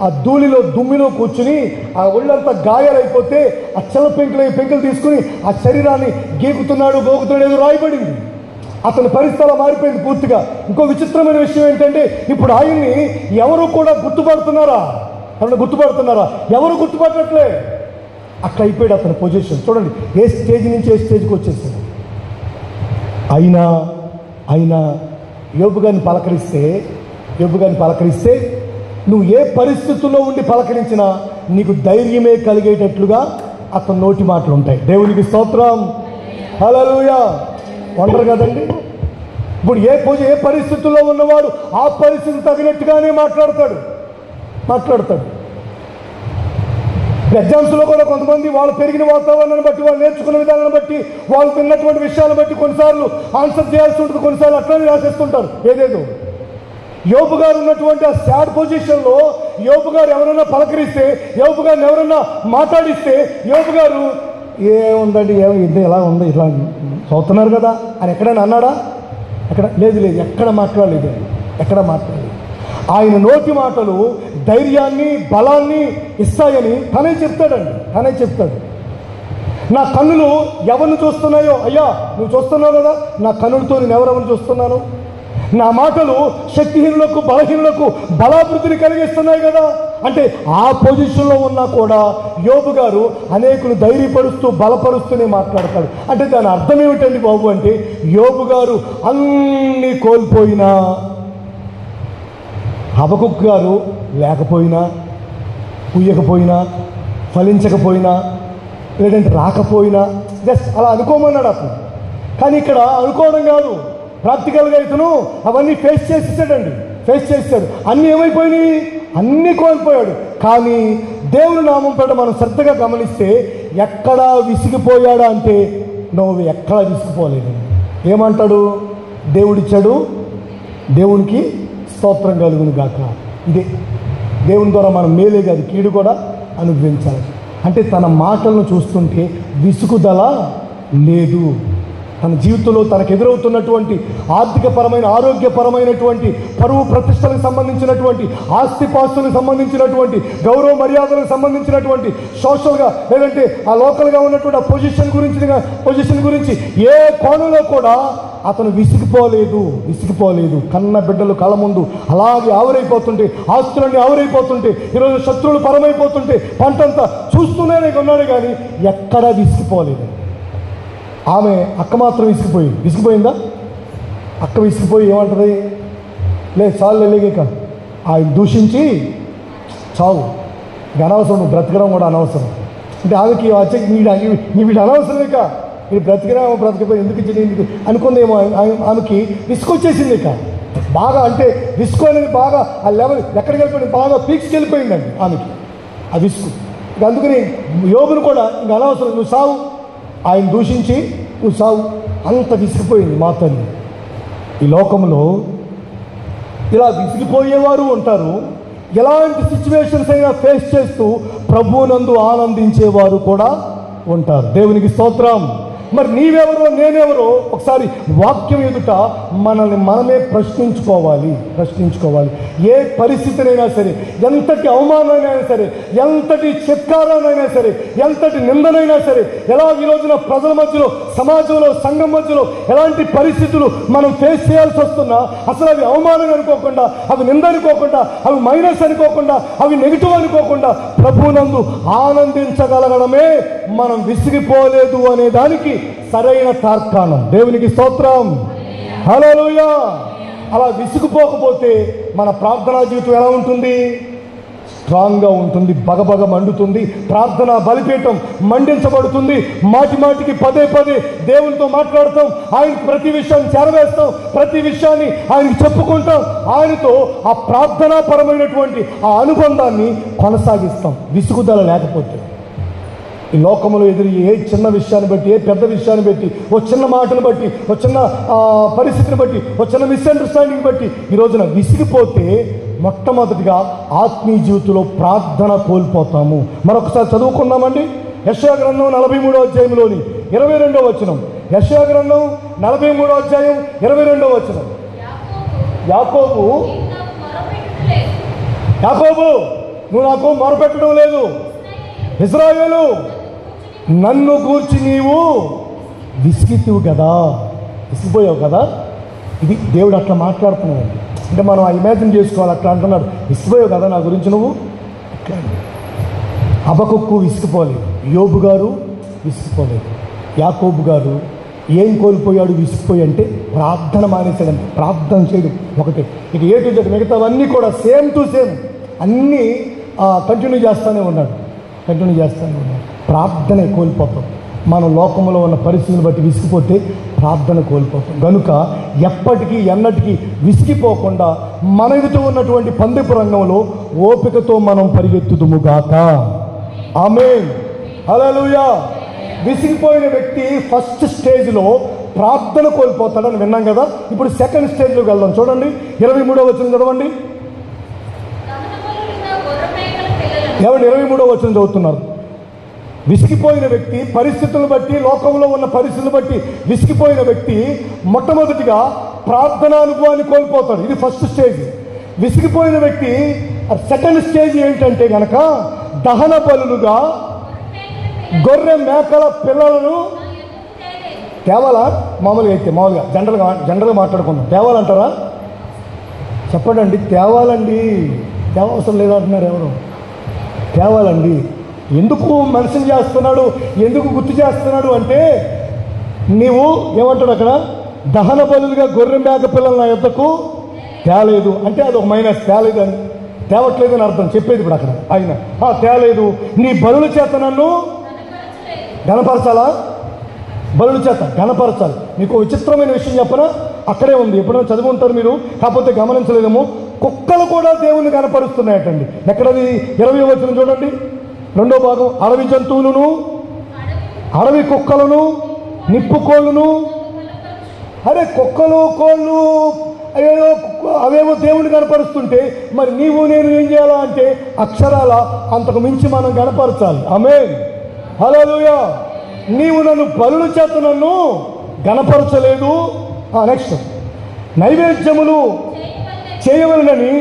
ఆ ధూళిలో దుమ్మిలో కూర్చుని ఆ ఒళ్ళంతా గాయాలైపోతే ఆ చెల్ల పెంకులు తీసుకుని ఆ శరీరాన్ని గీకుతున్నాడు, గోకుతున్నాడు, ఏదో రాయబడింది. అతని పరిస్థితి మారిపోయింది పూర్తిగా. ఇంకో విచిత్రమైన విషయం ఏంటంటే ఇప్పుడు ఆయన్ని ఎవరు కూడా గుర్తుపడుతున్నారా? ఎవరు గుర్తుపట్టట్లే. అట్లా అయిపోయాడు అతని పొజిషన్. చూడండి, ఏ స్టేజ్ నుంచి ఏ స్టేజ్కి వచ్చేసాడు. అయినా యోబు గారిని పలకరిస్తే నువ్వు ఏ పరిస్థితుల్లో ఉండి పలకరించినా నీకు ధైర్యమే కలిగేటట్లుగా అతని నోటి మాటలు ఉంటాయి. దేవునికి స్తోత్రం. హల్లెలూయా. వండరు కదండి. ఇప్పుడు ఏ పరిస్థితుల్లో ఉన్నవాడు ఆ పరిస్థితి తగినట్టుగానే మాట్లాడతాడు. ఎగ్జామ్స్లో కూడా కొంతమంది వాళ్ళు పెరిగిన వాతావరణాన్ని బట్టి, వాళ్ళు నేర్చుకున్న విధానాన్ని బట్టి, వాళ్ళు తిన్నటువంటి విషయాలను బట్టి కొన్నిసార్లు ఆన్సర్ చేయాల్సి ఉంటుంది, కొన్నిసార్లు అట్లనే రాసేస్తుంటారు ఏదేదో. యోబు గారు ఉన్నటువంటి ఆ సాడ్ పొజిషన్లో యోబు గారు ఎవరైనా పలకరిస్తే, యోబు గారిని ఎవరైనా మాట్లాడిస్తే యోబు గారు ఏముందండి, ఇది ఎలా ఉంది, ఇట్లా చదువుతున్నారు కదా అని ఎక్కడైనా అన్నాడా? లేదు, ఎక్కడ మాట్లాడలేదు. ఆయన నోటి మాటలు ధైర్యాన్ని, బలాన్ని ఇస్తాయని తనే చెప్తాడు. నా కన్నులు ఎవరిని చూస్తున్నాయో, అయ్యా నువ్వు చూస్తున్నావు కదా, నా కన్నులతో నేను ఎవరెవరిని చూస్తున్నాను. నా మాటలు శక్తిహీనులకు, బలహీనులకు బలాభివృద్ధిని కలిగిస్తున్నాయి కదా. అంటే ఆ పొజిషన్లో ఉన్నా కూడా యోబు గారు అనేకులు ధైర్యపరుస్తూ, బలపరుస్తూనే మాట్లాడతాడు. అంటే దాని అర్థం ఏమిటండి బాబు అంటే, యోబు గారు అన్నీ కోల్పోయినా, హబకుక్ గారు లేకపోయినా, పుయ్యకపోయినా, ఫలించకపోయినా, లేదంటే రాకపోయినా, జస్ట్ అలా అనుకోమన్నాడు అతను. కానీ ఇక్కడ అనుకోవడం కాదు, ప్రాక్టికల్గా ఇతను అవన్నీ ఫేస్ చేస్తాడు. అన్నీ ఏమైపోయినాయి? అన్నీ కోల్పోయాడు. కానీ దేవుని నామం పేట మనం శ్రద్ధగా గమనిస్తే ఎక్కడా విసిగిపోయాడా అంటే నువ్వు ఎక్కడా విసిగిపోలేదు. ఏమంటాడు? దేవుడిచ్చాడు, దేవునికి స్తోత్రం కలుగును గాక. ఇదే దేవుని ద్వారా మనం మేలే కాదు కీడు కూడా అనుభవించాలి. అంటే తన మాటలను చూస్తుంటే విసుగుదల లేదు. తన జీవితంలో తనకు ఎదురవుతున్నటువంటి ఆర్థికపరమైన, ఆరోగ్యపరమైనటువంటి, పరువు ప్రతిష్టలకు సంబంధించినటువంటి, ఆస్తిపాస్తులకు సంబంధించినటువంటి, గౌరవ మర్యాదలకు సంబంధించినటువంటి, సోషల్గా లేదంటే ఆ లోకల్గా ఉన్నటువంటి ఆ పొజిషన్ గురించి ఏ కోణంలో కూడా అతను విసిగిపోలేదు. కన్న బిడ్డలు కళ్ళ ముందు అలాగే ఆవిరైపోతుంటే, ఆస్తులన్నీ ఆవిరైపోతుంటే, ఈరోజు శత్రువులు పరమైపోతుంటే పంటంతా చూస్తూనే ఉన్నాడు కానీ ఎక్కడా విసిగిపోలేదు. ఆమె అక్క మాత్రం విసిగిపోయిందా? అక్క విసిగిపోయి ఏమంటుంది? లేదు చాలు లేక ఆయన దూషించి చావు, అనవసరం, నువ్వు బ్రతకడం కూడా అనవసరం. అంటే ఆమెకి వీడు అనవసరం, ఇక మీరు బ్రతకపోయి ఎందుకు అనుకుందేమో. ఆమెకి విసుకొచ్చేసింది. ఇక బాగా అంటే విసుకు అనేది బాగా ఆ లెవెల్ ఎక్కడికి వెళ్ళిపోయింది, బాగా పీక్స్కి వెళ్ళిపోయిందండి ఆమెకి ఆ విసుకు. ఇక అందుకని యోబును కూడా ఇంక అనవసరం, నువ్వు సావు, ఆయన దూషించి నువ్వు సావు, అంత విసిగిపోయింది మా తల్లి. ఈ లోకంలో ఇలా విసిగిపోయేవారు ఉంటారు, ఎలాంటి సిచ్యువేషన్స్ అయినా ఫేస్ చేస్తూ ప్రభువునందు ఆనందించేవారు కూడా ఉంటారు. దేవునికి స్తోత్రం. మరి నీవెవరో నేనెవరో ఒకసారి వాక్యం ఎదుట మనల్ని మనమే ప్రశ్నించుకోవాలి. ఏ పరిస్థితినైనా సరే, ఎంతటి అవమానానైనా సరే, ఎంతటి చిత్కారానైనా సరే, ఎంతటి నిందనైనా సరే, ఎలా ఈ రోజున ప్రజల మధ్యలో, సమాజంలో, సంఘం మధ్యలో ఎలాంటి పరిస్థితులు మనం ఫేస్ చేయాల్సి వస్తున్నా అసలు అవి అవమానం అనుకోకుండా, అవి నింద అనుకోకుండా, అవి మైనస్ అనుకోకుండా, అవి నెగిటివ్ అనుకోకుండా ప్రభువునందు ఆనందించగలగడమే మనం విసిగిపోలేదు అనే దానికి సరైన తార్కాణం. దేవునికి స్తోత్రం. హల్లెలూయా. అలా విసిగిపోకపోతే మన ప్రార్థనా జీవితం ఎలా ఉంటుంది? స్ట్రాంగ్గా ఉంటుంది, బగబగ మండుతుంది. ప్రార్థన బలిపీఠం మండించబడుతుంది. మాటికి పదే దేవునితో మాట్లాడతాం, ఆయనకు ప్రతి విషయాన్ని చేరవేస్తాం, ప్రతి విషయాన్ని ఆయనకు చెప్పుకుంటాం, ఆయనతో ఆ ప్రార్థనాపరమైనటువంటి ఆ అనుబంధాన్ని కొనసాగిస్తాం. విసుగుదల లేకపోతే ఈ లోకంలో ఎదురు ఏ చిన్న విషయాన్ని బట్టి, ఏ పెద్ద విషయాన్ని బట్టి, ఓ చిన్న మాటను బట్టి, ఓ చిన్న పరిస్థితిని బట్టి, ఓ చిన్న మిస్అండర్స్టాండింగ్ బట్టి ఈ రోజున విసిగిపోతే మొట్టమొదటిగా ఆత్మీయ జీవితంలో ప్రార్థన కోల్పోతాము. మరొకసారి చదువుకుందామండి. యెషయా గ్రంథం 43వ అధ్యాయంలోని 22వ వచనం. యెషయా గ్రంథం 43వ అధ్యాయం 22వ వచనం. యాకోబు, నువ్వు నాకు మొరపెట్టడం లేదు. ఇశ్రాయేలు, నన్ను గూర్చి నీవు విసిగితివు కదా, విసిగిపోయావు కదా. ఇది దేవుడు అట్లా మాట్లాడుతున్నాడు. అంటే మనం ఇమాజిన్ చేసుకోవాలి. అట్లా అంటున్నాడు, విసిగిపోయావు కదా నా గురించి నువ్వు. అట్లా హబక్కూకు విసిగిపోలేదు, యోబు గారు విసిగిపోలేదు, యాకోబు గారు ఏం కోల్పోయాడు విసిగిపోయి అంటే ప్రార్థన మానేశాడంటే. ప్రార్థన చేయడం ఒకటే. ఇక ఏ టు జెడ్ మిగతావన్నీ కూడా సేమ్ టు సేమ్ అన్నీ కంటిన్యూ చేస్తూనే ఉన్నాడు. ప్రార్థనే కోల్పోతాం. మన లోకంలో ఉన్న పరిస్థితులను బట్టి విసిగిపోతే ప్రార్థన కోల్పోతాం. కనుక ఎప్పటికీ ఎన్నటికీ విసిగిపోకుండా మన ఎదుట ఉన్నటువంటి పందెపు రంగంలో ఓపికతో మనం పరిగెత్తుదుముగాక. ఆమేన్, హల్లెలూయా. విసిగిపోయిన వ్యక్తి ఫస్ట్ స్టేజ్లో ప్రార్థన కోల్పోతాడని విన్నాం కదా. ఇప్పుడు సెకండ్ స్టేజ్లోకి వెళ్దాం. చూడండి 23వ వచనం చదవండి. ఎవరు 23వ వచనం చదువుతున్నారు? విసిగిపోయిన వ్యక్తి పరిస్థితులను బట్టి, లోకంలో ఉన్న పరిస్థితులను బట్టి విసిగిపోయిన వ్యక్తి మొట్టమొదటిగా ప్రార్థన అనుభవాన్ని కోల్పోతాడు. ఇది ఫస్ట్ స్టేజ్. విసిగిపోయిన వ్యక్తి సెకండ్ స్టేజ్ ఏంటంటే కనుక దహన బలులుగా గొర్రె మేకల పిల్లలను తేవాలా? మామూలుగా జనరల్గా మాట్లాడుకుందాం. తేవాలంటారా? చెప్పండి. తేవాలండి. తేవవసరం లేదంటున్నారు ఎవరు? తేవాలండి. ఎందుకు మనిషిని చేస్తున్నాడు, ఎందుకు గుర్తు చేస్తున్నాడు అంటే, నీవు ఏమంటాడు అక్కడ, దహన బలులుగా గొర్రె మేక పిల్లలు నా యొద్దకు తేలేదు అంటే అదొక మైనస్. తేలేదు అని, తేవట్లేదని అర్థం చెప్పేది ఇప్పుడు అక్కడ ఆయన. తేలేదు, నీ బలుల చేత నన్ను ఘనపరచాలా? బలుల చేత ఘనపరచాలి. మీకు విచిత్రమైన విషయం చెప్పనా? అక్కడే ఉంది, ఎప్పుడైనా చదువుకుంటారు మీరు, కాకపోతే గమనించలేదేమో. కుక్కలు కూడా దేవుణ్ణి కనపరుస్తున్నాయటండి. ఎక్కడది? 20వ వచనం చూడండి, 2వ భాగం. అడవి జంతువులను, అడవి కుక్కలను, నిప్పు కోళ్ళును. అరే కుక్కలు కోళ్ళు అవేవో దేవుని కనపరుస్తుంటే మరి నీవు నేను ఏం చేయాలా అంటే అక్షరాల అంతకు మించి మనం కనపరచాలి. ఆమేన్, హల్లెలూయా. నీవు నన్ను బలుల చేత నన్ను గణపరచలేదు. నెక్స్ట్, నైవేద్యములు చేయవలనని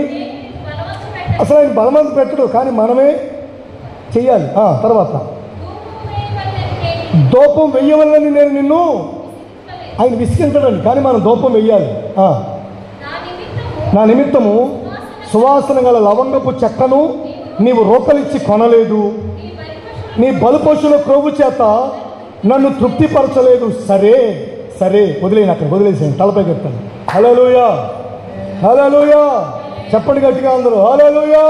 అసలు ఆయన బలవంత పెట్టడు, కానీ మనమే చెయ్యాలి. తర్వాత దూపం వెయ్యవలనని నేను నిన్ను, ఆయన విసిగించడండి, కానీ మనం దూపం వెయ్యాలి. నా నిమిత్తము సువాసన గల లవంగపు చెక్కను నీవు రూపలిచ్చి కొనలేదు, నీ బలుపశుల క్రొవ్వు చేత నన్ను తృప్తిపరచలేదు. సరే సరే వదిలేను, అక్కడ వదిలేసాను, తలపై చెప్తాను. హల్లెలూయా, హల్లెలూయా. చెప్పండి గట్టిగా అందరూ హల్లెలూయా.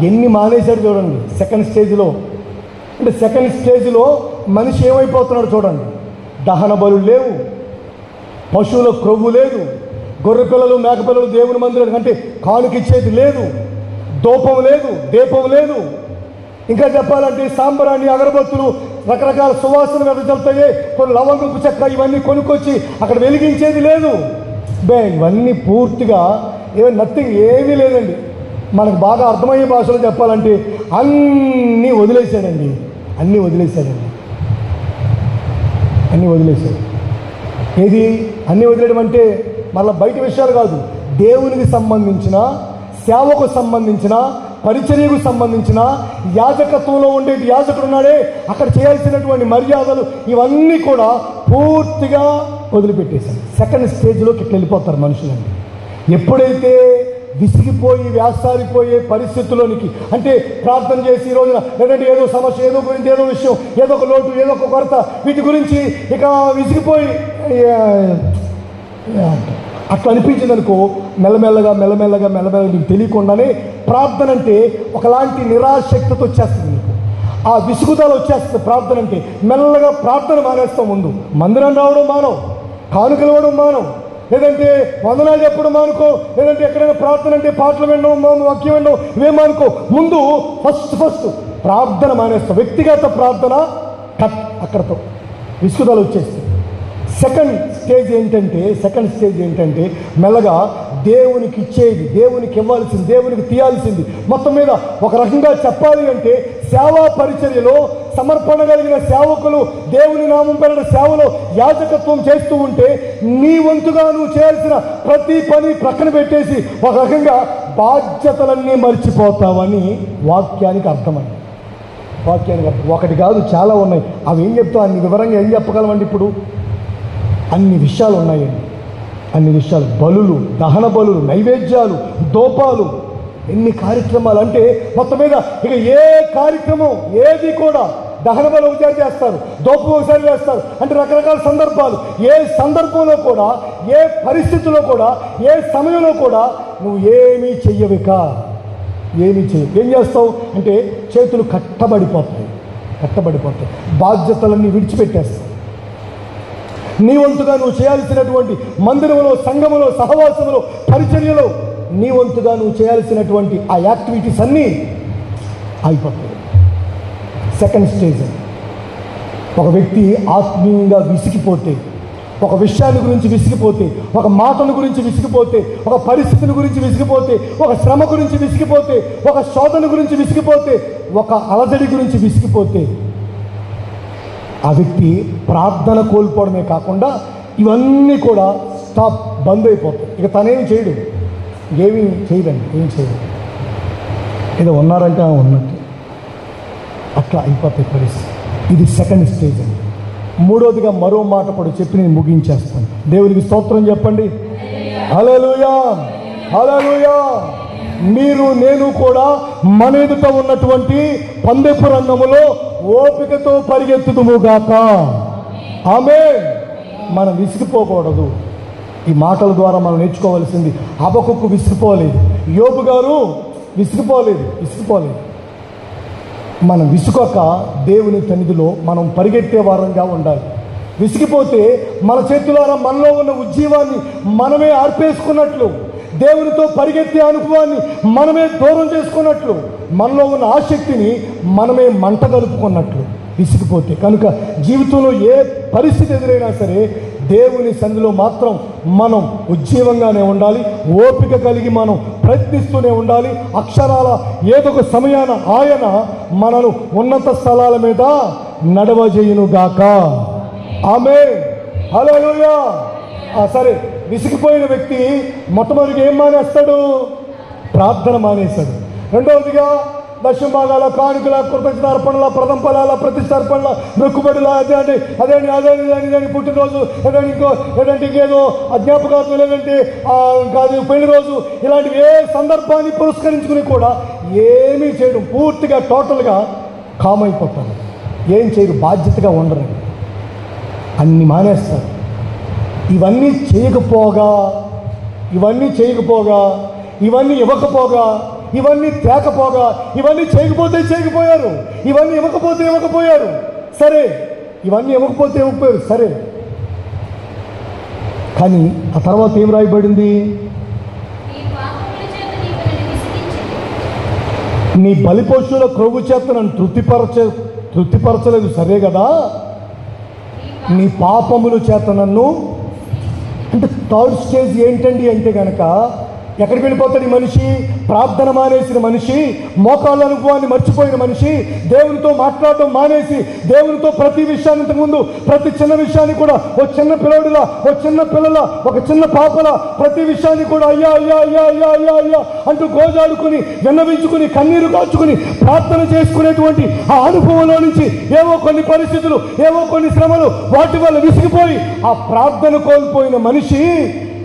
ఎన్ని మానేశాడు చూడండి సెకండ్ స్టేజ్లో. అంటే సెకండ్ స్టేజ్లో మనిషి ఏమైపోతున్నాడు చూడండి. దహన బలు లేవు, పశువుల క్రొవ్వు లేదు, గొర్రె పిల్లలు మేక పిల్లలు దేవుని మందిరం అంటే కానుకిచ్చేది లేదు, దూపం లేదు, దీపం లేదు. ఇంకా చెప్పాలంటే సాంబ్రాణి, అగరబత్తులు, రకరకాల సువాసన వెదజల్తాయి, కొన్ని లవంగపు చెక్క, ఇవన్నీ కొనుక్కొచ్చి అక్కడ వెలిగించేది లేదు. ఇవన్నీ పూర్తిగా నథింగ్, ఏమీ లేదండి. మనకు బాగా అర్థమయ్యే భాషలో చెప్పాలంటే అన్నీ వదిలేశాడండి. అన్నీ వదిలేశాడు. ఏది అన్నీ వదిలేయడం అంటే మళ్ళీ బయట విషయాలు కాదు, దేవునికి సంబంధించిన, సేవకు సంబంధించిన, పరిచర్యకు సంబంధించిన, యాజకత్వంలో ఉండే యాజకుడు ఉన్నాడే అక్కడ చేయాల్సినటువంటి మర్యాదలు ఇవన్నీ కూడా పూర్తిగా వదిలిపెట్టేశాను. సెకండ్ స్టేజ్లోకి ఇట్లా వెళ్ళిపోతారు మనుషులండి. ఎప్పుడైతే విసిగిపోయి వ్యాసారిపోయే పరిస్థితుల్లోనికి, అంటే ప్రార్థన చేసి ఈ రోజున లేదంటే ఏదో సమస్య, ఏదో గురించి, ఏదో విషయం, ఏదో ఒక లోటు, ఏదో ఒక కొరత, వీటి గురించి ఇక విసిగిపోయి అట్లా అనిపించింది అనుకో, మెల్లమెల్లగా నీకు తెలియకుండానే ప్రార్థన అంటే ఒకలాంటి నిరాశక్తితో వచ్చేస్తుంది. నీకు ఆ విసుగుదల వచ్చేస్తుంది. ప్రార్థన అంటే మెల్లగా ప్రార్థన మానేస్తాం. ముందు మందిరం రావడం మానవు, కానుకలు ఇవ్వడం మానవు, లేదంటే వందనాలు చెప్పడం మానుకో, లేదంటే ఎక్కడైనా ప్రార్థన అంటే పాటలు వినడం, వాక్యం వినడం ఇవేమనుకో. ముందు ఫస్ట్ ప్రార్థన మానేస్తావు. వ్యక్తిగత ప్రార్థన కట్, అక్కడతో విసుగుదల వచ్చేస్తుంది. సెకండ్ స్టేజ్ ఏంటంటే మెల్లగా దేవునికి ఇచ్చేది, దేవునికి ఇవ్వాల్సింది, దేవునికి తీయాల్సింది, మొత్తం మీద ఒక రకంగా చెప్పాలి అంటే సేవా పరిచర్యలో సమర్పణ కలిగిన సేవకులు దేవుని నామం పేరిట సేవలో యాజకత్వం చేస్తూ ఉంటే నీ వంతుగా నువ్వు చేయాల్సిన ప్రతి పని ప్రక్కన పెట్టేసి ఒక రకంగా బాధ్యతలన్నీ మర్చిపోతావని వాక్యానికి అర్థమైంది. ఒకటి కాదు, చాలా ఉన్నాయి. అవి ఏం చెప్తావు, అన్ని వివరంగా ఏం చెప్పగలమండి? ఇప్పుడు అన్ని విషయాలు ఉన్నాయండి, అన్ని విషయాలు. బలులు, దహన బలులు, నైవేద్యాలు, దోపాలు, ఎన్ని కార్యక్రమాలు అంటే మొత్తం మీద ఇక ఏ కార్యక్రమం ఏది కూడా దహన బలు ఒకసారి చేస్తారు, దోపం ఒకసారి చేస్తారు, అంటే రకరకాల సందర్భాలు. ఏ సందర్భంలో కూడా, ఏ పరిస్థితిలో కూడా, ఏ సమయంలో కూడా నువ్వు ఏమీ చెయ్యవిక, ఏమీ ఏం చేస్తావు అంటే చేతులు కట్టబడిపోతాయి, బాధ్యతలన్నీ విడిచిపెట్టేస్తావు. నీ వంతుగా నువ్వు చేయాల్సినటువంటి మందిరంలో, సంఘములో, సహవాసములో, పరిచర్యలో నీ వంతుగా నువ్వు చేయాల్సినటువంటి ఆ యాక్టివిటీస్ అన్నీ అయిపోతాయి. సెకండ్ స్టేజ్, ఒక వ్యక్తి ఆత్మీయంగా విసిగిపోతే, ఒక విషయాన్ని గురించి విసిగిపోతే, ఒక మాటల గురించి విసిగిపోతే, ఒక పరిస్థితిని గురించి విసిగిపోతే, ఒక శ్రమ గురించి విసిగిపోతే, ఒక శోధన గురించి విసిగిపోతే, ఒక అలజడి గురించి విసిగిపోతే ఆ వ్యక్తి ప్రార్థన కోల్పోవడమే కాకుండా ఇవన్నీ కూడా స్టాప్, బంద్ అయిపోతాయి. ఇక తనేం చేయడు, ఏమీ చేయదు. ఏదో ఉన్నారంటే ఉన్నట్టు అట్లా అయిపోతాయి పరిస్థితి. ఇది సెకండ్ స్టేజ్ అండి. మూడోదిగా మరో మాట కూడా చెప్పి నేను ముగించేస్తాను. దేవునికి స్తోత్రం చెప్పండి. హల్లెలూయా, హల్లెలూయా. మీరు నేను కూడా మన ఎదుట ఉన్నటువంటి పందెపు రంగములో ఓపికతో పరిగెత్తుదుముగాక. ఆమేన్. మనం విసిగిపోకూడదు. ఈ మాటల ద్వారా మనం నేర్చుకోవాల్సింది. హబకుక్కు విసిగిపోలేదు, యోబు గారు విసిగిపోలేదు. మనం విసుగక దేవుని సన్నిధిలో మనం పరిగెత్తే వారంగా ఉండాలి. విసిగిపోతే మన చేతులారా మనలో ఉన్న ఉజ్జీవాన్ని మనమే ఆర్పేసుకున్నట్లు, దేవునితో పరిగెత్తే అనుభవాన్ని మనమే దూరం చేసుకున్నట్లు, మనలో ఉన్న ఆసక్తిని మనమే మంట కలుపుకున్నట్లు విసిగిపోతే. కనుక జీవితంలో ఏ పరిస్థితి ఎదురైనా సరే దేవుని సన్నిధిలో మాత్రం మనం ఉజ్జీవంగానే ఉండాలి, ఓపిక కలిగి మనం ప్రయత్నిస్తూనే ఉండాలి. అక్షరాల ఏదో ఒక సమయాన ఆయన మనను ఉన్నత స్థలాల మీద నడవజేయునుగాక. ఆమేన్, హల్లెలూయా. సరే, విసిగిపోయిన వ్యక్తి మొట్టమొదటిగా ఏం మానేస్తాడు? ప్రార్థన మానేశాడు. రెండవదిగా దశమ భాగాల, కానుకల, కృతజ్ఞతార్పణల, ప్రథమ ఫలాల, ప్రతిష్టార్పణల, మొక్కుబడుల, అదేంటి పుట్టినరోజు, లేదంటే ఇంకేదో అజ్ఞాపకార్థం, లేదంటే కాదు పెళ్లి రోజు, ఇలాంటివి ఏ సందర్భాన్ని పురస్కరించుకుని కూడా ఏమీ చేయడం, పూర్తిగా టోటల్గా కామ్ అయిపోతారు. ఏం చేయరు, బాధ్యతగా ఉండరు, అన్ని మానేస్తారు. ఇవన్నీ చేయకపోగా, ఇవన్నీ ఇవ్వకపోగా, ఇవన్నీ తేకపోగా, ఇవన్నీ చేయకపోయారు, ఇవన్నీ ఇవ్వకపోయారు. సరే, ఇవన్నీ ఇవ్వకపోయారు సరే. కానీ ఆ తర్వాత ఏం రాయబడింది? నీ బలిపశువుల క్రొవ్వు చేత నన్ను తృప్తిపరచలేదు సరే కదా, నీ పాపముల చేత నన్ను. అంటే థర్డ్ స్టేజ్ ఏంటండి అంటే కనుక ఎక్కడికి వెళ్ళిపోతాడు ఈ మనిషి? ప్రార్థన మానేసిన మనిషి, మోకాళ్ళ అనుభవాన్ని మర్చిపోయిన మనిషి, దేవునితో మాట్లాడటం మానేసి, దేవునితో ప్రతి విషయాన్ని, ఇంతకుముందు ప్రతి చిన్న విషయాన్ని కూడా ఓ చిన్న పిల్లడిలా, ఓ చిన్న పిల్లల, ఒక చిన్న పాపల ప్రతి విషయాన్ని కూడా అయ్యా అయ్యా అయ్యా అయ్యా అయ్యా అయ్యా అంటూ గోజాడుకుని, విన్నవించుకుని, కన్నీరు కాచుకుని ప్రార్థన చేసుకునేటువంటి ఆ అనుభవంలో నుంచి ఏవో కొన్ని పరిస్థితులు, ఏవో కొన్ని శ్రమలు, వాటి వల్ల విసిగిపోయి ఆ ప్రార్థన కోల్పోయిన మనిషి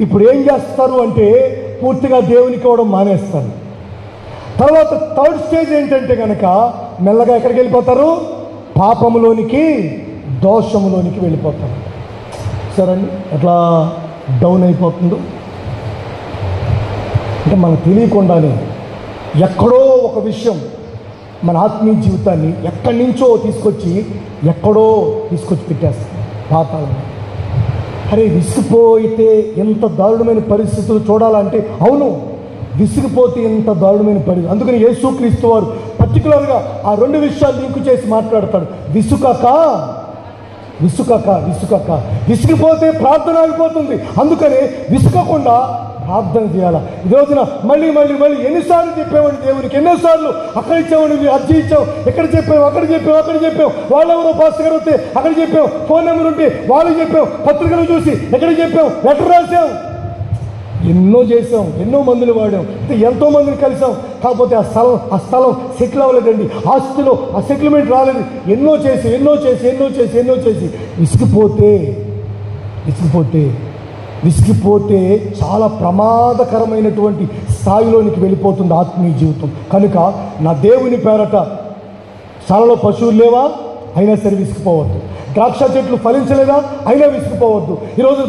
ఇప్పుడు ఏం చేస్తారు అంటే పూర్తిగా దేవునికి ఇవ్వడం మానేస్తారు. తర్వాత థర్డ్ స్టేజ్ ఏంటంటే కనుక మెల్లగా ఎక్కడికి వెళ్ళిపోతారు? పాపములోనికి, దోషములోనికి వెళ్ళిపోతారు. సరే అండి, ఎట్లా డౌన్ అయిపోతుందో అంటే మనకు తెలియకుండానే ఎక్కడో ఒక విషయం మన ఆత్మీయ జీవితాన్ని ఎక్కడి నుంచో ఎక్కడో తీసుకొచ్చి పెట్టేస్తుంది పాతాళం. అరే, విసిగిపోయితే ఎంత దారుణమైన పరిస్థితులు చూడాలంటే, అవును, విసిగిపోతే ఎంత దారుణమైన పరిస్థితి. అందుకని యేసుక్రీస్తు వారు పర్టికులర్గా ఆ 2 విషయాలు లింకు చేసి మాట్లాడతాడు. విసుకక విసిగిపోతే ప్రార్థన ఆగిపోతుంది. అందుకని విసుకకుండా ప్రార్థన చేయాలి. ఈ రోజున మళ్ళీ ఎన్నిసార్లు చెప్పామండి దేవునికి, ఎన్నోసార్లు అక్కడ ఇచ్చామండి, అర్జీ ఇచ్చాం, ఎక్కడ చెప్పాం, అక్కడ చెప్పాం, వాళ్ళెవరో పాస్టర్ గారు వస్తే అక్కడ చెప్పాం, ఫోన్ నెంబర్ ఉంటే వాళ్ళకి చెప్పాం, పత్రికలు చూసి ఎక్కడ చెప్పాం, లెటర్ రాసాం, ఎన్నో చేసాం, ఎన్నో మందులు వాడాం, ఎంతో మందిని కలిసాం. కాకపోతే ఆ స్థలం సెటిల్ అవ్వలేదండి, ఆస్తిలో ఆ సెటిల్మెంట్ రాలేదు. ఎన్నో చేసి విసిగిపోతే చాలా ప్రమాదకరమైనటువంటి స్థాయిలోనికి వెళ్ళిపోతుంది ఆత్మీయ జీవితం. కనుక నా దేవుని పేరట సాలలో పశువులు లేవా, అయినా సరే విసిగిపోవద్దు. ద్రాక్ష చెట్లు ఫలించలేదా, అయినా విసిగిపోవద్దు. ఈరోజు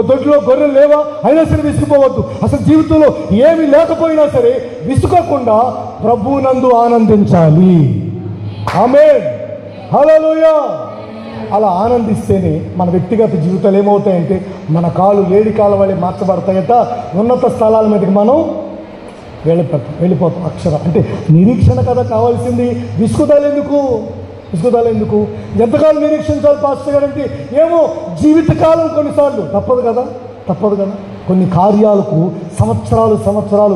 దొడ్లో గొర్రెలు లేవా, అయినా సరే విసిగిపోవద్దు. అసలు జీవితంలో ఏమీ లేకపోయినా సరే విసుగకుండా ప్రభువునందు ఆనందించాలి. ఆమేన్, హల్లెలూయా. అలా ఆనందిస్తేనే మన వ్యక్తిగత జీవితాలు ఏమవుతాయంటే మన కాళ్ళు లేడి కాళ్ళ వల్లే మార్చబడతాయట. ఉన్నత స్థలాల మీదకి మనం వెళ్ళిపోతాం. అక్షరం అంటే నిరీక్షణ కదా కావాల్సింది. విసుగుదల ఎందుకు? ఎంతకాలం నిరీక్షించాలి పాస్టర్ గారు అంటే, ఏమో జీవితకాలం కొన్నిసార్లు తప్పదు కదా. కొన్ని కార్యాలకు సంవత్సరాలు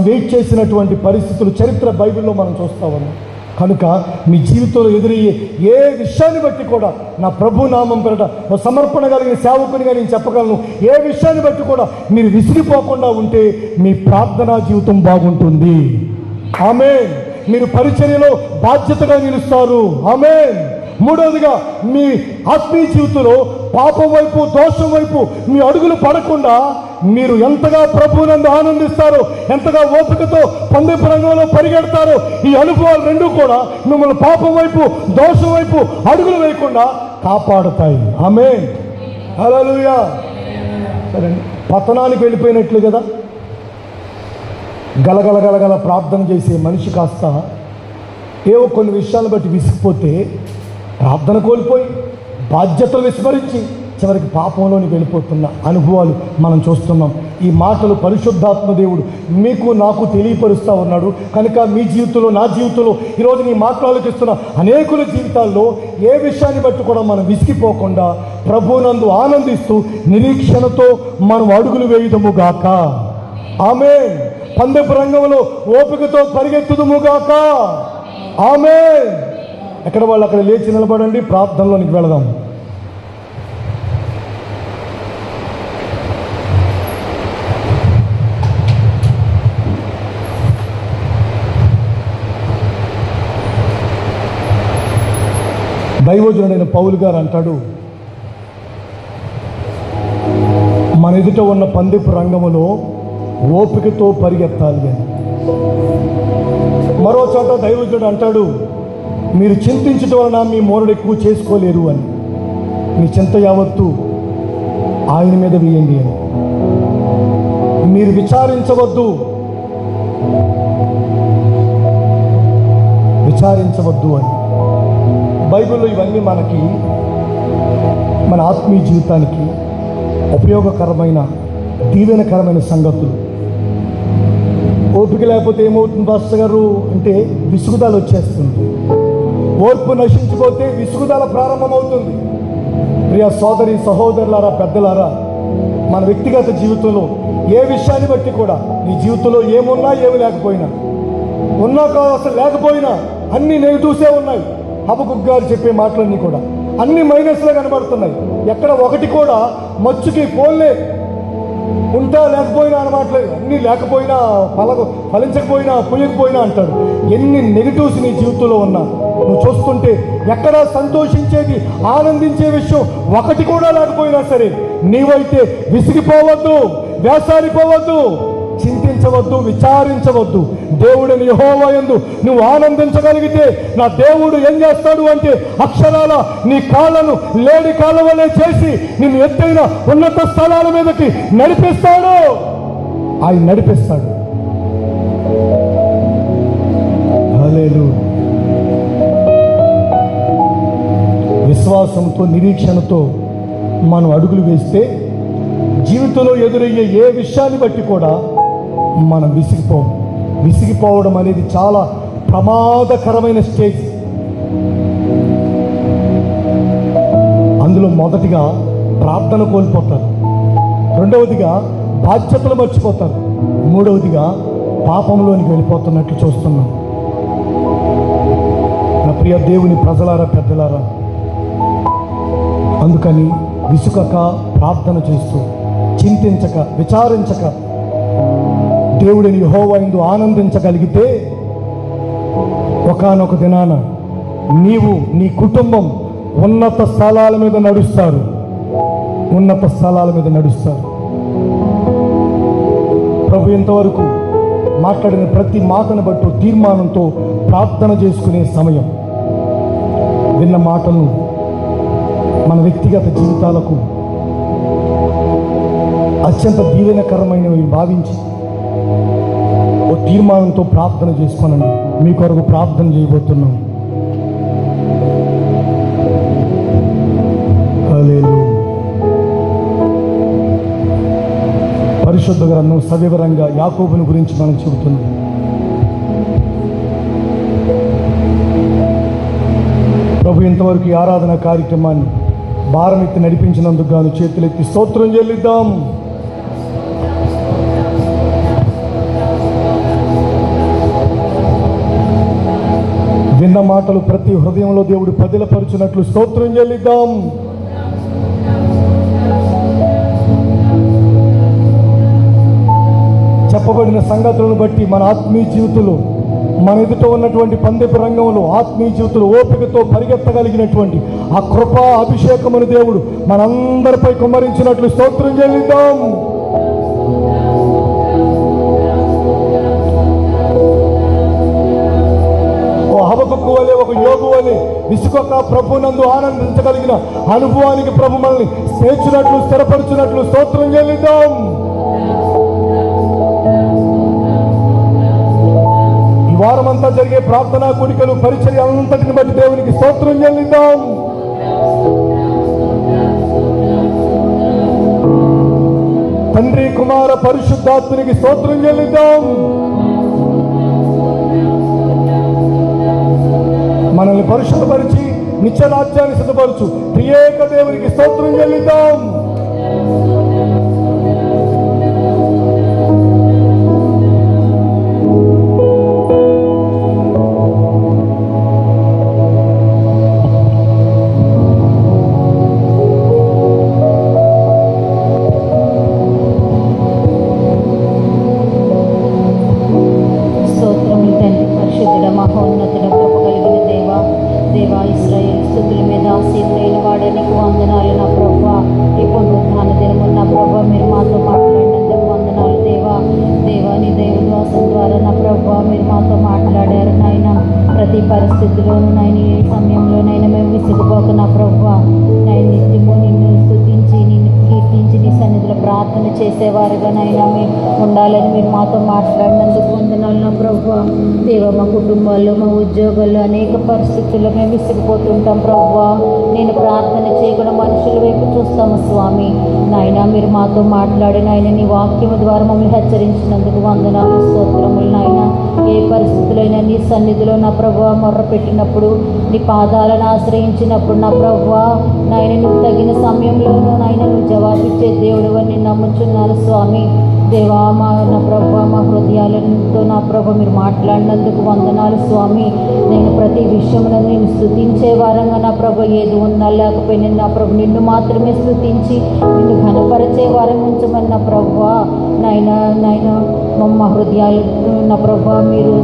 వెయిట్ చేసినటువంటి పరిస్థితులు చరిత్ర బైబిల్లో మనం చూస్తూ ఉన్నాం. కనుక మీ జీవితంలో ఎదురయ్యే ఏ విషయాన్ని బట్టి కూడా నా ప్రభు నామం పేరట సమర్పణ కలిగిన సేవకునిగా నేను చెప్పగలను. ఏ విషయాన్ని బట్టి కూడా మీరు విసిగిపోకుండా ఉంటే మీ ప్రార్థనా జీవితం బాగుంటుంది. ఆమేన్. మీరు పరిచర్యలో బాధ్యతగా నిలుస్తారు. ఆమేన్. మూడవదిగా మీ ఆత్మీయ జీవితంలో పాపం వైపు, దోషం వైపు మీ అడుగులు పడకుండా మీరు ఎంతగా ప్రభువునందు ఆనందిస్తారో, ఎంతగా ఓపికతో పందెపు రంగంలో పరిగెడతారో, ఈ అనుభవాలు రెండూ కూడా మిమ్మల్ని పాపం వైపు, దోషం వైపు అడుగులు వేయకుండా కాపాడుతాయి. ఆమేన్, హల్లెలూయా. సరే, పతనానికి వెళ్ళిపోయినట్లు కదా. గలగల ప్రార్థన చేసే మనిషి కాస్త ఏవో కొన్ని విషయాలను బట్టి విసిగిపోతే, ప్రార్థన కోల్పోయి, బాధ్యతలు విస్మరించి చివరికి పాపంలోని వెళ్ళిపోతున్న అనుభవాలు మనం చూస్తున్నాం. ఈ మాటలు పరిశుద్ధాత్మ దేవుడు మీకు నాకు తెలియపరుస్తూ ఉన్నాడు. కనుక మీ జీవితంలో, నా జీవితంలో ఈరోజు నీ మాటలు ఆలోచిస్తున్న అనేకుల జీవితాల్లో ఏ విషయాన్ని బట్టి కూడా మనం విసిగిపోకుండా ప్రభువునందు ఆనందిస్తూ నిరీక్షణతో మనం అడుగులు వేయుదముగాక. ఆమేన్. పందెపు రంగంలో ఓపికతో పరిగెత్తుదుముగాక. ఆమేన్. ఎక్కడ వాళ్ళు అక్కడ లేచి నిలబడండి, ప్రార్థనలోనికి వెళదాం. దైవజనుడైన పౌలు గారు అంటాడు, మన ఎదుట ఉన్న పందెపు రంగములో ఓపికతో పరిగెత్తాలి అని. మరో చోట దైవజనుడు అంటాడు, మీరు చింతించడం వలన మీ మోరడు ఎక్కువ చేసుకోలేరు అని. మీ చింత యావత్తు ఆయన మీద వేయండి అని. మీరు విచారించవద్దు అని. బైబిల్లో ఇవన్నీ మనకి, మన ఆత్మీయ జీవితానికి ఉపయోగకరమైన, దీవెనకరమైన సంగతులు. ఓపిక లేకపోతే ఏమవుతుంది పాస్టర్ గారు అంటే, విసుగుదల వచ్చేస్తుంది. ఓర్పు నశించిపోతే విసుగుదల ప్రారంభమవుతుంది. ప్రియ సోదరి సహోదరులారా, పెద్దలారా, మన వ్యక్తిగత జీవితంలో ఏ విషయాన్ని బట్టి కూడా నీ జీవితంలో ఏమున్నా ఏమి లేకపోయినా, ఉన్నా కాదు అసలు లేకపోయినా, అన్ని నెగిటివ్సే ఉన్నాయి. హబకుక్ గారు చెప్పే మాటలన్నీ కూడా అన్ని మైనస్లే కనబడుతున్నాయి. ఎక్కడ ఒకటి కూడా మచ్చుకి పోలే, ఉంటా లేకపోయినా అనమాట్లేదు. అన్నీ లేకపోయినా, ఫలించకపోయినా, పుయ్యకపోయినా అంటాడు. ఎన్ని నెగిటివ్స్ నీ జీవితంలో ఉన్నా నువ్వు చూస్తుంటే ఎక్కడా సంతోషించేది, ఆనందించే విషయం ఒకటి కూడా లేకపోయినా సరే, నీవైతే విసిగిపోవద్దు, వేసారిపోవద్దు, చింతించవద్దు, విచారించవద్దు. దేవుడిని యెహోవా యందు నువ్వు ఆనందించగలిగితే నా దేవుడు ఏం చేస్తాడు అంటే, అక్షరాల నీ కాళ్ళను లేడి కాళ్ళ వలె చేసి నిన్ను ఎత్తైన ఉన్నత స్థలాల మీదకి నడిపిస్తాడు. ఆయన నడిపిస్తాడు. హల్లెలూయా. విశ్వాసంతో, నిరీక్షణతో మనం అడుగులు వేస్తే జీవితంలో ఎదురయ్యే ఏ విషయాన్ని బట్టి కూడా మనం విసిగిపోవడం అనేది చాలా ప్రమాదకరమైన స్టేజ్. అందులో మొదటిగా ప్రార్థన కోల్పోతారు, రెండవదిగా బాధ్యతలు మర్చిపోతారు, మూడవదిగా పాపంలోనికి వెళ్ళిపోతున్నట్లు చూస్తున్నాం. నా ప్రియ దేవుని ప్రజలారా, పెద్దలారా, అందుకని విసుకక ప్రార్థన చేస్తూ, చింతించక, విచారించక దేవుడిని యెహోవా యందు ఆనందించగలిగితే ఒకానొక దినాన నీవు, నీ కుటుంబం ఉన్నత స్థలాల మీద నడుస్తారు, ఉన్నత స్థలాల మీద నడుస్తారు. ప్రభు ఇంతవరకు మాట్లాడిన ప్రతి మాటను బట్టి తీర్మానంతో ప్రార్థన చేసుకునే సమయం, విన్న మాటలను మన వ్యక్తిగత జీవితాలకు అత్యంత దీవెనకరమైనవి భావించి ఓ తీర్మానంతో ప్రార్థన చేసుకోనండి. మీ కొరకు ప్రార్థన చేయబోతున్నాం. హల్లెలూయా. పరిశుద్ధ గ్రంథం సవివరంగా యాకోబుని గురించి మనకు చెబుతుంది. ప్రభు ఇంతవరకు ఈ ఆరాధన కార్యక్రమాన్ని భారమెత్తి నడిపించినందుకు గాను చేతులెత్తి స్తోత్రం చెల్లిద్దాం. విన్న మాటలు ప్రతి హృదయంలో దేవుడు పదిలపరుచున్నట్లు స్తోత్రం చెల్లిద్దాం. చెప్పబడిన సంగతులను బట్టి మన ఆత్మీయ జీవితంలో, మన ఎదుట ఉన్నటువంటి పందెపు రంగంలో ఆత్మీయ జీవితంలో ఓపికతో పరిగెత్తగలిగినటువంటి ఆ కృపా అభిషేకమును దేవుడు మనందరిపై కుమ్మరించినట్లు స్తోత్రం చెల్లిద్దాం. ఓ హబకుక్కు వలె, ఒక యోగు వలె విసుకొక ప్రభునందు ఆనందించగలిగిన అనుభవానికి ప్రభు మనల్ని స్నేహించినట్లు, స్థిరపరిచినట్లు స్తోత్రం చెల్లిద్దాం. ఈ వారమంతా జరిగే ప్రార్థనా కూడికలు, పరిచర్య అంతటిని బట్టి దేవునికి స్తోత్రం చెల్లిద్దాం. తండ్రి, కుమార, పరిశుద్ధాత్మనికి స్తోత్రం చెల్లిద్దాం. మనల్ని పరిశుద్ధపరిచి నిత్య రాజ్యాన్ని సిద్ధపరచు త్రియేక దేవునికి స్తోత్రం చెల్లిద్దాం. పరిస్థితిలోనూ నాయన, ఏ సమయంలోనైనా మేము విసిగిపోక నా ప్రభువా, నేను నిత్యము నిన్ను స్తుతించి, నిన్ను కీర్తించి, నీ సన్నిధిలో ప్రార్థన చేసేవారుగా నైనా మేము ఉండాలని మీరు మాతో మాట్లాడినందుకు వందనాలు నా ప్రభువా. దేవా, మా కుటుంబాల్లో, మా ఉద్యోగాల్లో అనేక పరిస్థితుల్లో మేము విసిగిపోతుంటాం ప్రభువా. నేను ప్రార్థన చేయకుండా మనుషుల వైపు చూస్తాము స్వామి. నాయన, మీరు మాతో మాట్లాడి నాయన నీ వాక్యము ద్వారా మమ్మల్ని హెచ్చరించినందుకు వందనాలు, స్తోత్రములు నాయన. ఏ పరిస్థితులైనా నీ సన్నిధిలో నా ప్రభువా మొర్ర పెట్టినప్పుడు, నీ పాదాలను ఆశ్రయించినప్పుడు నా ప్రభువా నాయన, నువ్వు తగిన సమయంలోనూ నాయన నువ్వు జవాబిచ్చే దేవుడు అని నమ్ముచున్నాను స్వామి. దేవా, నా ప్రభువా మా హృదయాలతో నా ప్రభు మీరు మాట్లాడినందుకు వందనాలు స్వామి. నేను ప్రతి విషయంలో నేను స్తుతించే వారంగా నా ప్రభు, ఏది ఉన్నా లేకపోయినా నా ప్రభు నిన్ను మాత్రమే స్తుతించి నిన్ను ఘనపరిచే వారం ఉంచమని నా ప్రభువా నాయన మా హృదయాలు నా ప్రభు మీరు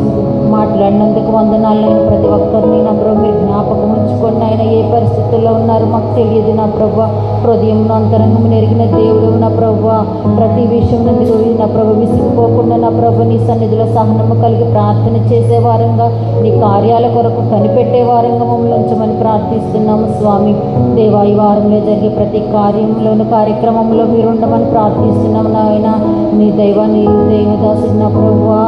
మాట్లాడినందుకు వందనాలు. నేను ప్రతి ఒక్కరిని నా ప్రభు మీరు జ్ఞాపకం ఉంచుకోండి. ఆయన ఏ పరిస్థితుల్లో ఉన్నారు మాకు తెలియదు నా ప్రభు. హృదయంలో అంతరంగం ఎరిగిన దేవుడు నా ప్రభు. ప్రతి విషయంలో మీరు నా ప్రభు విసిగిపోకుండా నా ప్రభు నీ సన్నిధిలో సహనము కలిగి ప్రార్థన చేసే వారంగా, నీ కార్యాల కొరకు కనిపెట్టే వారంగా మమ్మల్ని ఉంచమని ప్రార్థిస్తున్నాము స్వామి. దేవా, ఈ వారంలో జరిగే ప్రతి కార్యక్రమంలో మీరు ఉండమని ప్రార్థిస్తున్నాము నాయన. నీ దైవాన్ని దేవదాసుడు నా ప్రభువా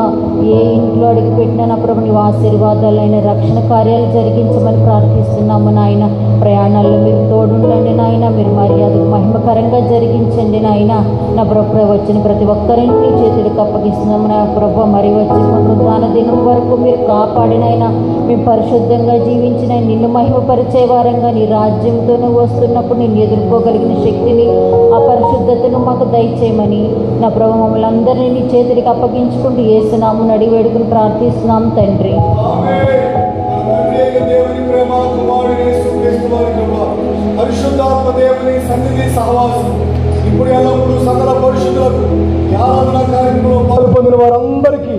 ఏ ఇంట్లో అడిగి పెట్టినా నా ప్రభు నీ ఆశీర్వాదాలైన రక్షణ కార్యాలు జరిగించమని ప్రార్థిస్తున్నాము నాయన. ప్రయాణాల్లో మీరు తోడుండండి నాయన. మీరు మర్యాదకు మహిమకరంగా జరిగించండి నాయన. నా ప్రభు వచ్చిన ప్రతి ఒక్కరిని నీ చేతులకు అప్పగిస్తున్నాము నా ప్రభు. మరి వచ్చి పునరుద్ధాన దినం వరకు మీరు కాపాడినైనా మేము పరిశుద్ధంగా జీవించిన నిన్ను మహిమపరిచే వారంగా నీ రాజ్యంతో నువ్వు వస్తున్నప్పుడు నేను ఎదుర్కోగలిగిన శక్తిని ఆ పరిశుద్ధతను మాకు దయచేయమని నా ప్రభు మమ్మల్ని అందరినీ నీ చేతులకు అప్పగించుకుంటూ యేసునామమున అడిగి వేడుకుని ప్రార్థిస్తున్నాం తండ్రి. దేవుని ప్రేమ, కుమారుడు యేసుక్రీస్తు వారి కృప, పరిశుద్ధాత్మ దేవుని సన్నిధి సహవాసం ఇప్పుడు ఎల్లప్పుడూ సకల పరిశుద్ధులకు ఈ ఆరాధన కార్యక్రమంలో పాల్పొందిన వారందరికీ,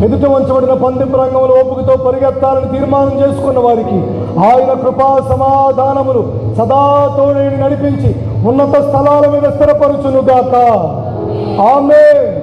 ఎదుట ఉంచబడిన పందెం రంగంలో ఓపికతో పరిగెత్తాలని తీర్మానం చేసుకున్న వారికి ఆయన కృపా సమాధానములు సదా తోడేని నడిపించి ఉన్నత స్థలాల మీద స్థిరపరచునుగాక. ఆమేన్.